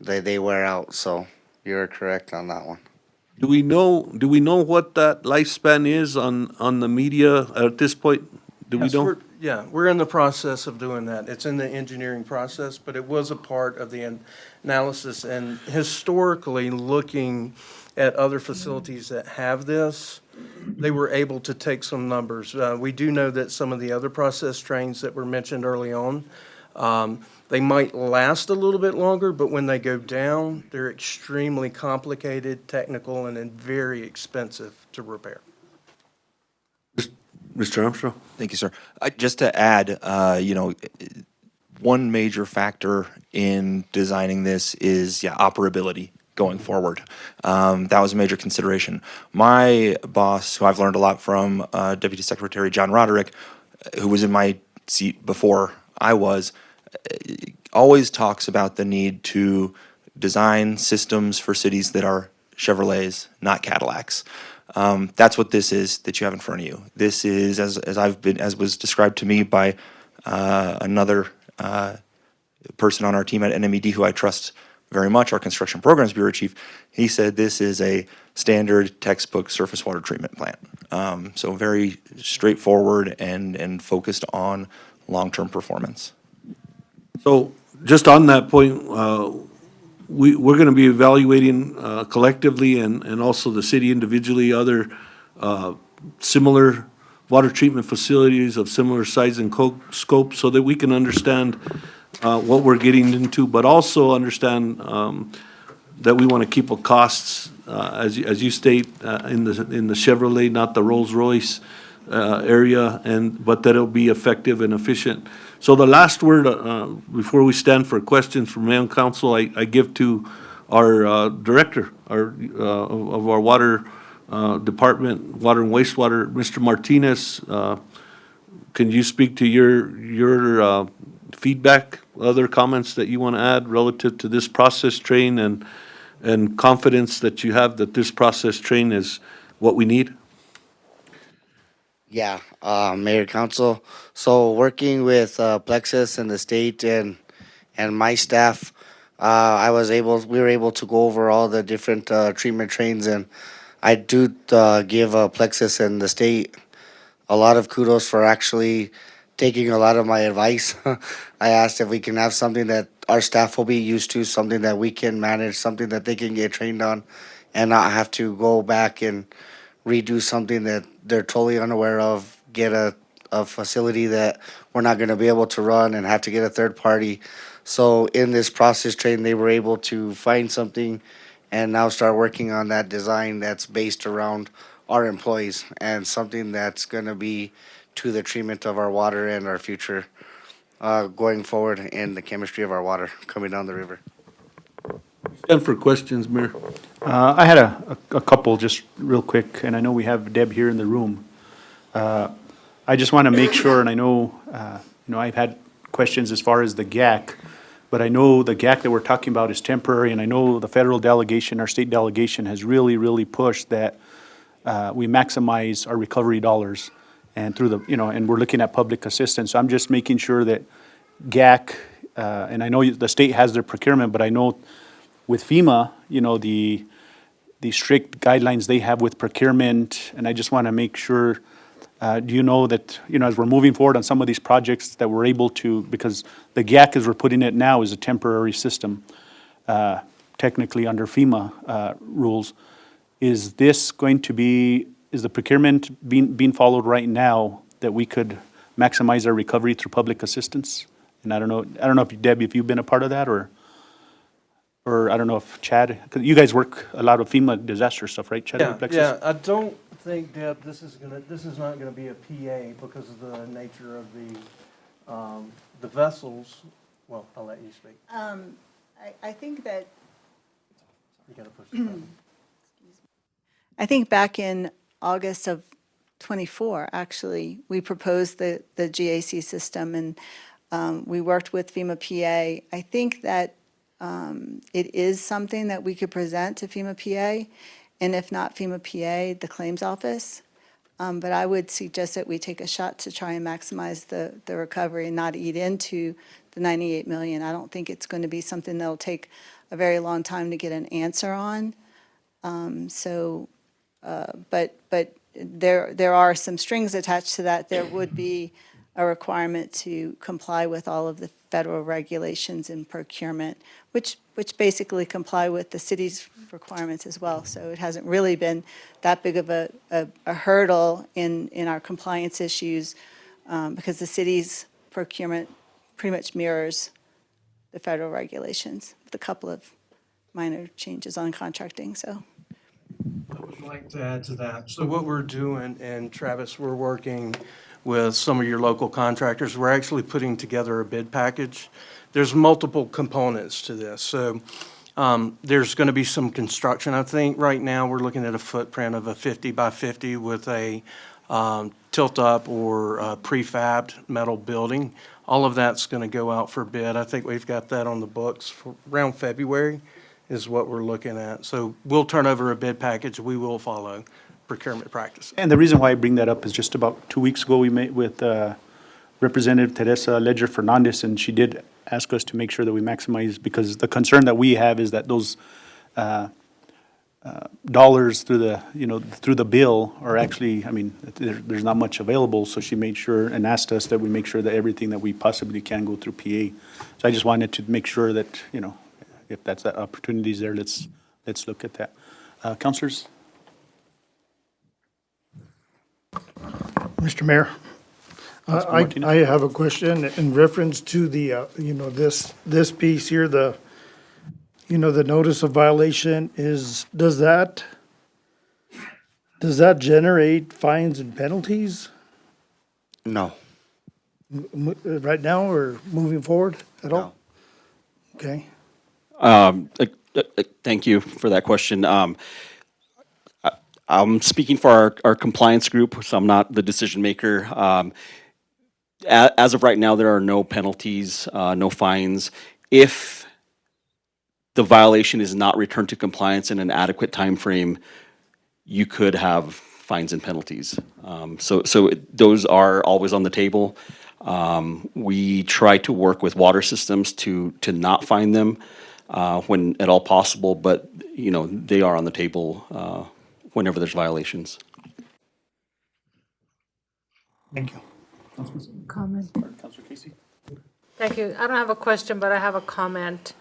they wear out. So you're correct on that one. Do we know what that lifespan is on the media at this point? Do we know? We're in the process of doing that. It's in the engineering process, but it was a part of the analysis. And historically, looking at other facilities that have this, they were able to take some numbers. We do know that some of the other process trains that were mentioned early on, they might last a little bit longer, but when they go down, they're extremely complicated, technical, and then very expensive to repair. Mr. Armstrong? Thank you, sir. Just to add, one major factor in designing this is, operability going forward. That was a major consideration. My boss, who I've learned a lot from, Deputy Secretary John Roderick, who was in my seat before I was, always talks about the need to design systems for cities that are Chevrolets, not Cadillacs. That's what this is that you have in front of you. This is, as was described to me by another person on our team at NMED who I trust very much, our Construction Programs Bureau Chief. He said this is a standard textbook surface water treatment plant. So very straightforward and focused on long-term performance. So just on that point, we're going to be evaluating collectively and also the city individually, other similar water treatment facilities of similar size and scope so that we can understand what we're getting into, but also understand that we want to keep costs, as you state, in the Chevrolet, not the Rolls-Royce area, but that it'll be effective and efficient. So the last word, before we stand for questions from Mayor and Council, I give to our director of our water department, water and wastewater, Mr. Martinez. Can you speak to your feedback, other comments that you want to add relative to this process train and confidence that you have that this process train is what we need? Yeah, Mayor, Council. So working with Plexus and the state and my staff, we were able to go over all the different treatment trains, and I do give Plexus and the state a lot of kudos for actually taking a lot of my advice. I asked if we can have something that our staff will be used to, something that we can manage, something that they can get trained on, and not have to go back and redo something that they're totally unaware of, get a facility that we're not going to be able to run and have to get a third party. So in this process train, they were able to find something and now start working on that design that's based around our employees and something that's going to be to the treatment of our water and our future going forward in the chemistry of our water coming down the river. Stand for questions, Mayor. I had a couple just real quick, and I know we have Deb here in the room. I just want to make sure, and I know, I've had questions as far as the GAC, but I know the GAC that we're talking about is temporary, and I know the federal delegation, our state delegation has really, really pushed that we maximize our recovery dollars and through the, and we're looking at public assistance. So I'm just making sure that GAC, and I know the state has their procurement, but I know with FEMA, the strict guidelines they have with procurement, and I just want to make sure, do you know that, as we're moving forward on some of these projects that we're able to, because the GAC as we're putting it now is a temporary system, technically under FEMA rules. Is this going to be, is the procurement being followed right now that we could maximize our recovery through public assistance? And I don't know if Deb, if you've been a part of that, or I don't know if Chad, because you guys work a lot of FEMA disaster stuff, right, Chad? Yeah, I don't think, Deb, this is not gonna be a PA because of the nature of the vessels. Well, I'll let you speak. I think that, You gotta push the button. I think back in August of '24, actually, we proposed the GAC system, and we worked with FEMA PA. I think that it is something that we could present to FEMA PA, and if not FEMA PA, the claims office. But I would suggest that we take a shot to try and maximize the recovery and not eat into the 98 million. I don't think it's going to be something that'll take a very long time to get an answer on. But there are some strings attached to that. There would be a requirement to comply with all of the federal regulations in procurement, which basically comply with the city's requirements as well. So it hasn't really been that big of a hurdle in our compliance issues because the city's procurement pretty much mirrors the federal regulations with a couple of minor changes on contracting, so. I would like to add to that. So what we're doing, and Travis, we're working with some of your local contractors. We're actually putting together a bid package. There's multiple components to this. So there's going to be some construction. I think right now we're looking at a footprint of a 50 by 50 with a tilt-up or prefabbed metal building. All of that's going to go out for bid. I think we've got that on the books for around February. is what we're looking at. So we'll turn over a bid package. We will follow procurement practices. And the reason why I bring that up is just about 2 weeks ago, we met with Representative Teresa Ledger Fernandez, and she did ask us to make sure that we maximize, because the concern that we have is that those dollars through the, through the bill are actually, I mean, there's not much available, so she made sure and asked us that we make sure that everything that we possibly can go through PA. So I just wanted to make sure that, if that's the opportunities there, let's look at that. Councilors? Mr. Mayor, Councilman I Martinez? have a question in reference to the, this piece here, the notice of violation does that generate fines and penalties No. right now or moving forward at all? Okay. Thank you for that question. I'm speaking for our compliance group, so I'm not the decision maker. As of right now, there are no penalties, no fines. If the violation is not returned to compliance in an adequate time frame, you could have fines and penalties. So those are always on the table. We try to work with water systems to not fine them when at all possible, but they are on the table whenever there's violations. Thank you. Comment. Councilor Casey? Thank you. I don't have a question, but I have a comment.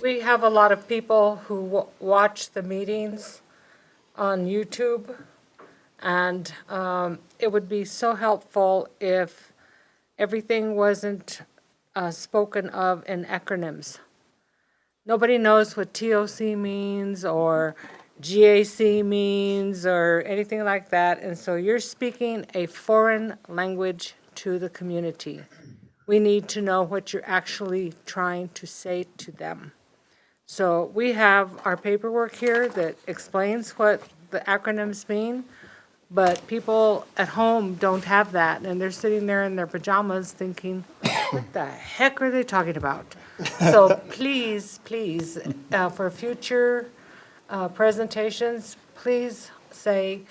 We have a lot of people who watch the meetings on YouTube, and it would be so helpful if everything wasn't spoken of in acronyms. Nobody knows what TOC means or GAC means or anything like that, and so you're speaking a foreign language to the community. We need to know what you're actually trying to say to them. So we have our paperwork here that explains what the acronyms mean, but people at home don't have that, and they're sitting there in their pajamas thinking, what the heck are they talking about? So please, for future presentations, please say,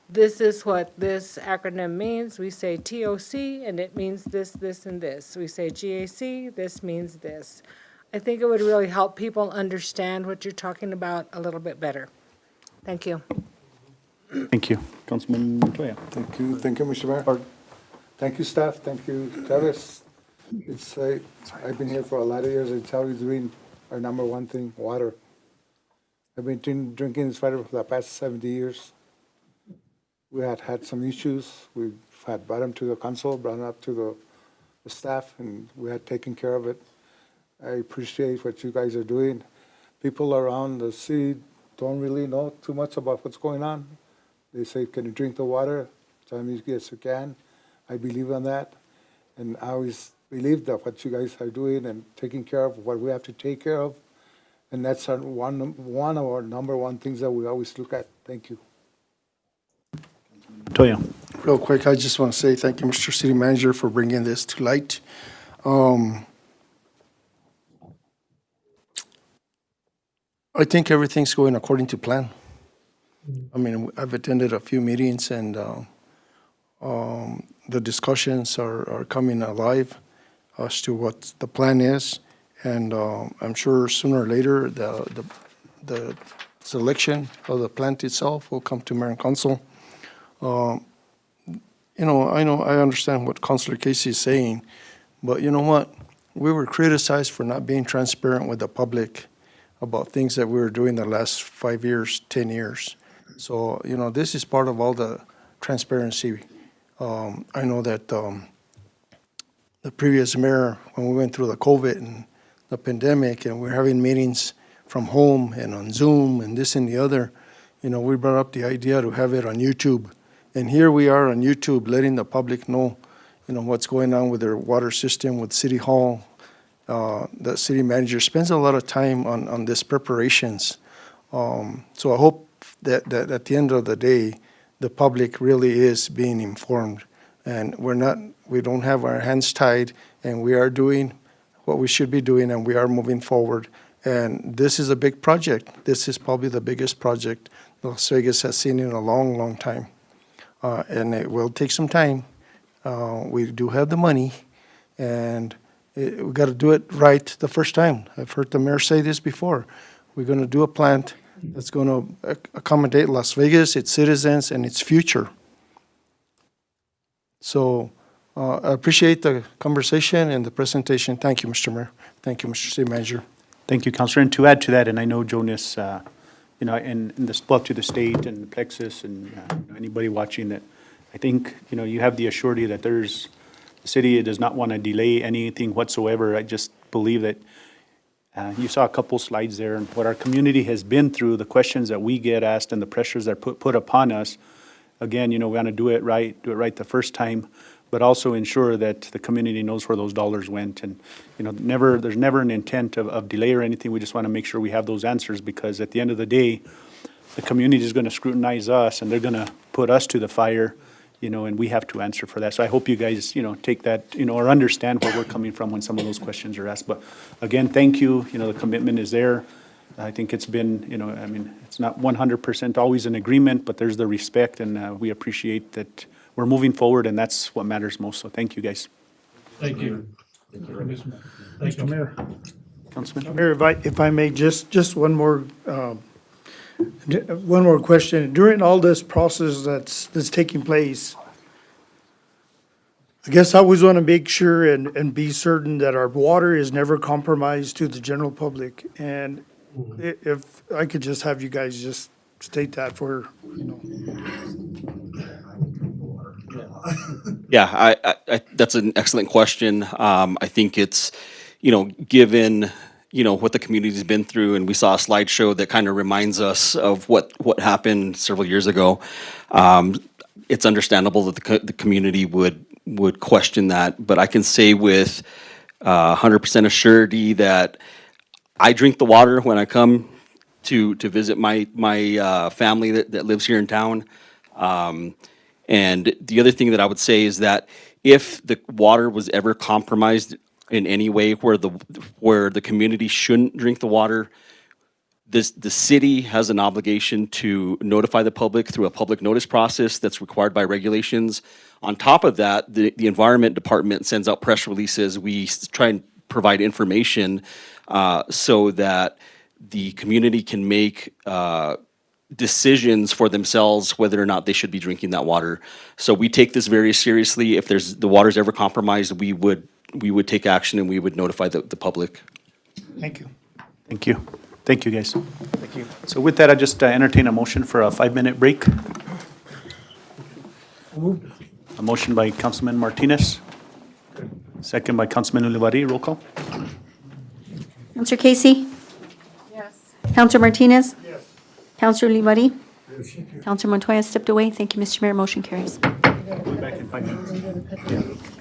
this is what this acronym means. We say TOC, and it means this, this, and this. We say GAC, this means this. I think it would really help people understand what you're talking about a little bit better. Thank you. Thank you. Councilman Montoya? Thank you, Mr. Mayor. Thank you, staff. Thank you, Travis. I've been here for a lot of years. It's always been our number one thing, water. I've been drinking this water for the past 70 years. We had some issues. We've had brought them to the council, brought them up to the staff, and we had taken care of it. I appreciate what you guys are doing. People around the city don't really know too much about what's going on. They say, can you drink the water? Tell me, yes, you can. I believe in that. And I always believe that what you guys are doing and taking care of what we have to take care of. And that's one of our number one things that we always look at. Thank you. Montoya? Real quick, I just want to say thank you, Mr. City Manager, for bringing this to light. I think everything's going according to plan. I mean, I've attended a few meetings, and the discussions are coming alive as to what the plan is. And I'm sure sooner or later, the selection of the plant itself will come to mayor and council. I understand what Councilor Casey is saying, but you know what? We were criticized for not being transparent with the public about things that we were doing the last 5 years, 10 years. So, this is part of all the transparency. I know that the previous mayor, when we went through the COVID and the pandemic, and we're having meetings from home and on Zoom and this and the other, we brought up the idea to have it on YouTube. And here we are on YouTube letting the public know, what's going on with their water system, with City Hall. The city manager spends a lot of time on this preparations. So I hope that at the end of the day, the public really is being informed. And we don't have our hands tied, and we are doing what we should be doing, and we are moving forward. And this is a big project. This is probably the biggest project Las Vegas has seen in a long, long time. And it will take some time. We do have the money, and we got to do it right the first time. I've heard the mayor say this before. We're going to do a plant that's going to accommodate Las Vegas, its citizens, and its future. So I appreciate the conversation and the presentation. Thank you, Mr. Mayor. Thank you, Mr. City Manager. Thank you, Councilor. And to add to that, and I know Jonas, in the, well, to the state and Plexus and anybody watching that, I think, you have the assurity that the city does not want to delay anything whatsoever. I just believe that you saw a couple slides there, and what our community has been through, the questions that we get asked and the pressures that are put upon us. Again, we want to do it right the first time, but also ensure that the community knows where those dollars went. And, there's never an intent of delay or anything. We just want to make sure we have those answers, because at the end of the day, the community is going to scrutinize us, and they're going to put us to the fire, and we have to answer for that. So I hope you guys, take that, or understand where we're coming from when some of those questions are asked. But again, thank you. The commitment is there. I think it's been, it's not 100% always an agreement, but there's the respect, and we appreciate that we're moving forward, and that's what matters most. So thank you, guys. Thank you. Mr. Mayor. Councilman? Mayor, if I may, just one more question. During all this process that's taking place, I guess I always want to make sure and be certain that our water is never compromised to the general public. And if I could just have you guys just state that for, Yeah, that's an excellent question. I think it's, given, what the community's been through, and we saw a slideshow that kind of reminds us of what happened several years ago. It's understandable that the community would question that, but I can say with 100% assurity that I drink the water when I come to visit my family that lives here in town. And the other thing that I would say is that if the water was ever compromised in any way where the community shouldn't drink the water, the city has an obligation to notify the public through a public notice process that's required by regulations. On top of that, the Environment Department sends out press releases. We try and provide information so that the community can make decisions for themselves whether or not they should be drinking that water. So we take this very seriously. If the water's ever compromised, we would take action, and we would notify the public. thank you. Thank you. Thank you, guys. Thank you. So with that, I just entertain a motion for a 5-minute break. A motion by Councilman Martinez, second by Councilman Ulibarri. Roll call. Counselor Casey? Yes. Counselor Martinez? Yes. Counselor Olivari? Yes. Counselor Montoya stepped away. Thank you, Mr. Mayor. Motion carries. We'll be back in 5 minutes.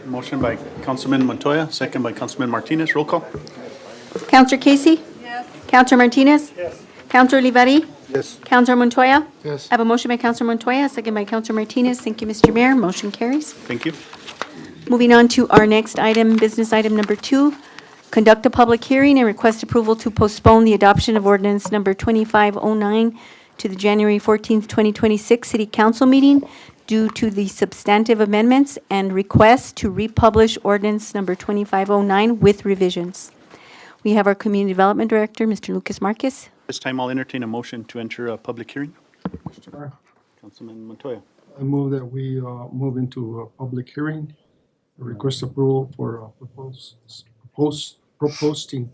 Motion by Councilman Montoya, second by Councilman Martinez. Roll call. Counselor Casey? Yes. Counselor Martinez? Yes. Counselor Olivari? Yes. Counselor Montoya? Yes. I have a motion by Counselor Montoya, second by Counselor Martinez. Thank you, Mr. Mayor. Motion carries. Thank you. Moving on to our next item, business item number 2, conduct a public hearing and request approval to postpone the adoption of ordinance number 2509 to the January 14th, 2026 City Council meeting due to the substantive amendments and request to republish ordinance number 2509 with revisions. We have our Community Development Director, Mr. Lucas Marquez. This time I'll entertain a motion to enter a public hearing. Councilman Montoya. I move that we move into a public hearing, request approval for proposing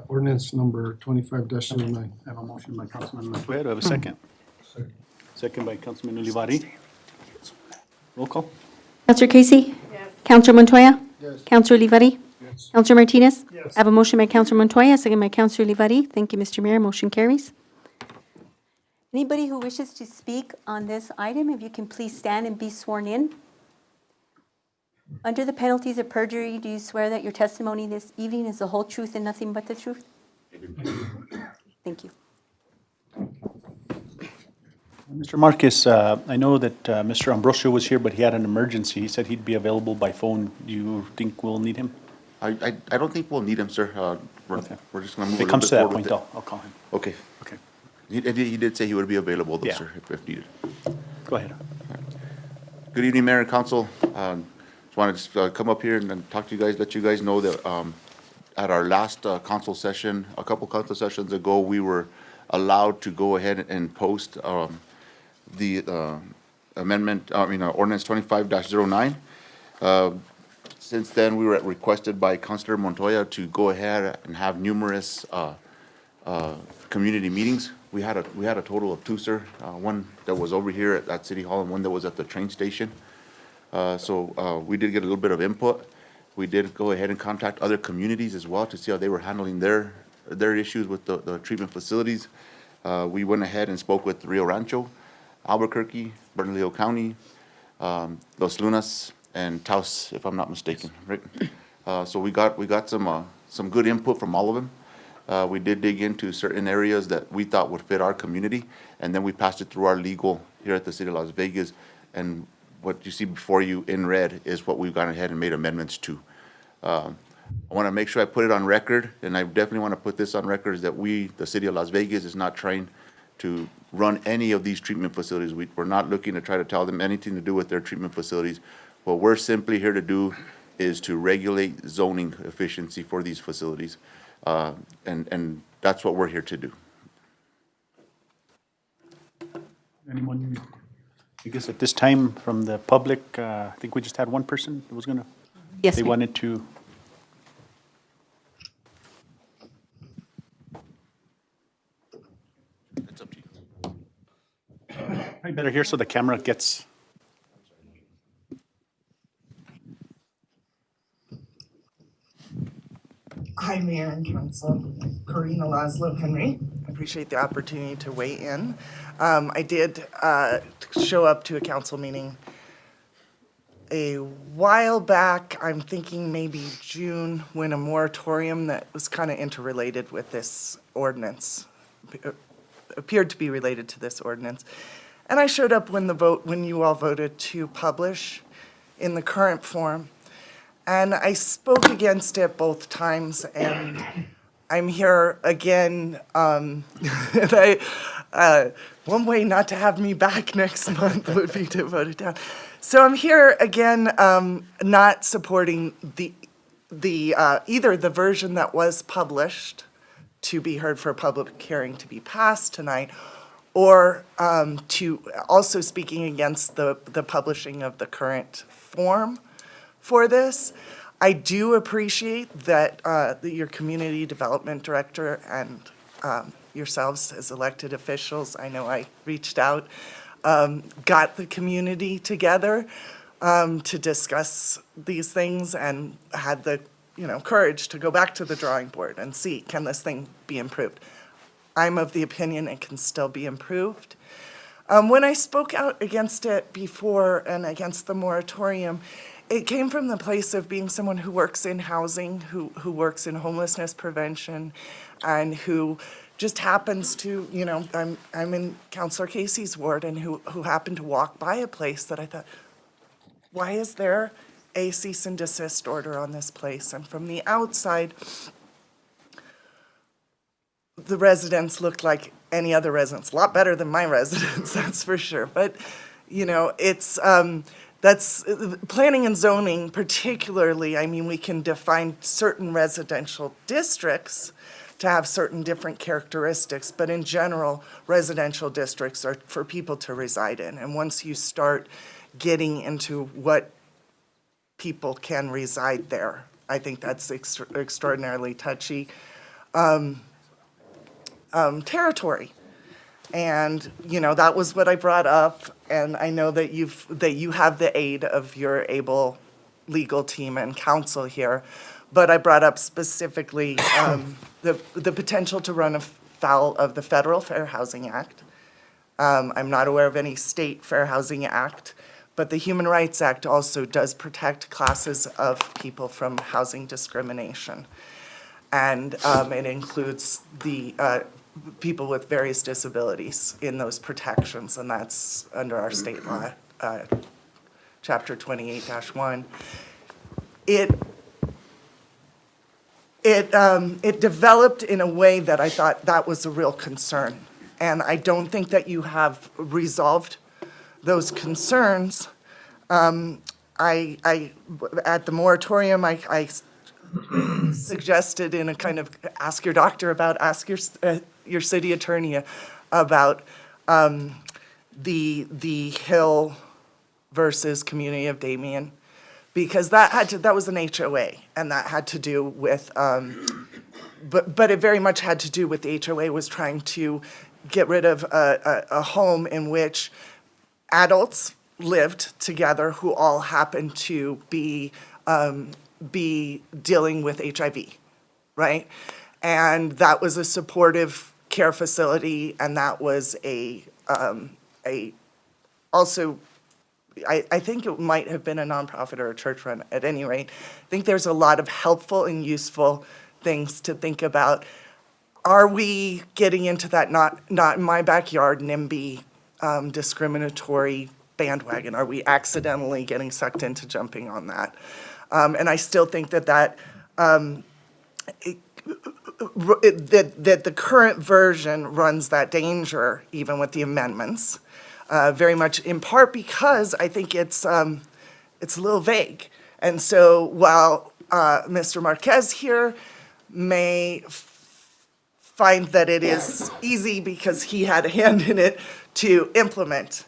ordinance number 25-09. I have a motion by Councilman Montoya. Do I have a second? Second by Councilman Olivari. Roll call. Counselor Casey? Yes. Counselor Montoya? Yes. Counselor Olivari? Yes. Counselor Martinez? Yes. I have a motion by Counselor Montoya, second by Counselor Olivari. Thank you, Mr. Mayor. Motion carries. Anybody who wishes to speak on this item, if you can please stand and be sworn in. Under the penalties of perjury, do you swear that your testimony this evening is the whole truth and nothing but the truth? Thank you. Mr. Marquez, I know that Mr. Ambrosio was here, but he had an emergency. He said he'd be available by phone. Do you think we'll need him? I don't think we'll need him, sir. Okay. We're just gonna move If a it little comes bit to that forward point, with it. I'll call him. Okay. Okay. He did say he would be available though, Yeah. sir, if needed. Go ahead. Good evening, Mayor and Council. Just wanted to come up here and then talk to you guys, let you guys know that at our last council session, a couple council sessions ago, we were allowed to go ahead and post the ordinance 25-09. Since then, we were requested by Councilor Montoya to go ahead and have numerous community meetings. We had a total of 2, sir. One that was over here at City Hall and one that was at the train station. So we did get a little bit of input. We did go ahead and contact other communities as well to see how they were handling their issues with the treatment facilities. We went ahead and spoke with Rio Rancho, Albuquerque, Bernalillo County, Los Lunas, and Taos, if I'm not mistaken, right? So we got some good input from all of them. We did dig into certain areas that we thought would fit our community, and then we passed it through our legal here at the City of Las Vegas. And what you see before you in red is what we've gone ahead and made amendments to. I want to make sure I put it on record, and I definitely want to put this on record, is that we, the City of Las Vegas, is not trying to run any of these treatment facilities. We're not looking to try to tell them anything to do with their treatment facilities. What we're simply here to do is to regulate zoning efficiency for these facilities. And that's what we're here to do. Anyone, I guess at this time from the public, I think we just had one person that was gonna. Yes, They ma'am. wanted to. It's up to you. I better hear so the camera gets. Hi, Mayor and Council. Karina Laszlo Henry. I appreciate the opportunity to weigh in. I did show up to a council meeting a while back, I'm thinking maybe June, when a moratorium that was kind of interrelated with this ordinance, appeared to be related to this ordinance. And I showed up when you all voted to publish in the current form. And I spoke against it both times, and I'm here again. And one way not to have me back next month would be to vote it down. So I'm here again, not supporting either the version that was published to be heard for a public hearing to be passed tonight, or to also speaking against the publishing of the current form for this. I do appreciate that your community development director and yourselves as elected officials, I know I reached out, got the community together to discuss these things and had the courage to go back to the drawing board and see, can this thing be improved? I'm of the opinion it can still be improved. When I spoke out against it before and against the moratorium, it came from the place of being someone who works in housing, who works in homelessness prevention, and who just happens to, you know, I'm in Counselor Casey's ward, and who happened to walk by a place that I thought, why is there a cease and desist order on this place? And from the outside, the residents looked like any other residents, a lot better than my residents, that's for sure. But, you know, it's, that's, planning and zoning particularly, I mean, we can define certain residential districts to have certain different characteristics, but in general, residential districts are for people to reside in. And once you start getting into what people can reside there, I think that's extraordinarily touchy territory. And, you know, that was what I brought up, and I know that you have the aid of your able legal team and counsel here, but I brought up specifically the potential to run afoul of the Federal Fair Housing Act. I'm not aware of any state Fair Housing Act, but the Human Rights Act also does protect classes of people from housing discrimination. And it includes the people with various disabilities in those protections, and that's under our state law, Chapter 28-1. It developed in a way that I thought that was a real concern. And I don't think that you have resolved those concerns. At the moratorium, I suggested in a kind of ask your doctor about, ask your city attorney about the Hill versus Community of Damien, because that was an HOA, and that had to do with, but it very much had to do with the HOA was trying to get rid of a home in which adults lived together who all happened to be dealing with HIV, right? And that was a supportive care facility, and that was also, I think it might have been a nonprofit or a church run at any rate. I think there's a lot of helpful and useful things to think about. Are we getting into that not in my backyard NIMBY discriminatory bandwagon? Are we accidentally getting sucked into jumping on that? And I still think that that the current version runs that danger, even with the amendments, very much in part because I think it's a little vague. And so while Mr. Marquez here may find that it is easy because he had a hand in it to implement,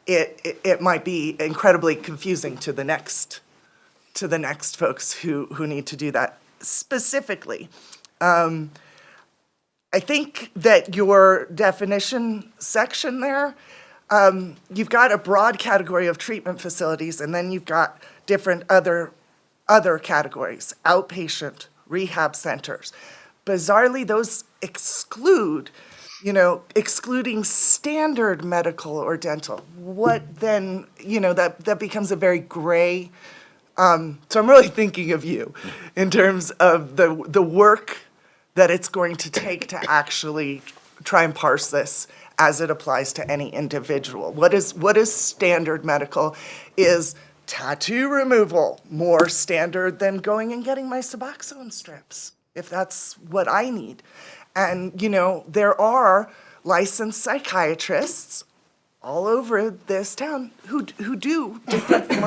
it might be incredibly confusing to the next folks who need to do that. Specifically, I think that your definition section there, you've got a broad category of treatment facilities, and then you've got different other categories, outpatient, rehab centers. Bizarrely, those excluding standard medical or dental. What then, that becomes a very gray. So I'm really thinking of you in terms of the work that it's going to take to actually try and parse this as it applies to any individual. What is standard medical? Is tattoo removal more standard than going and getting my Suboxone strips, if that's what I need? And, there are licensed psychiatrists all over this town who do different forms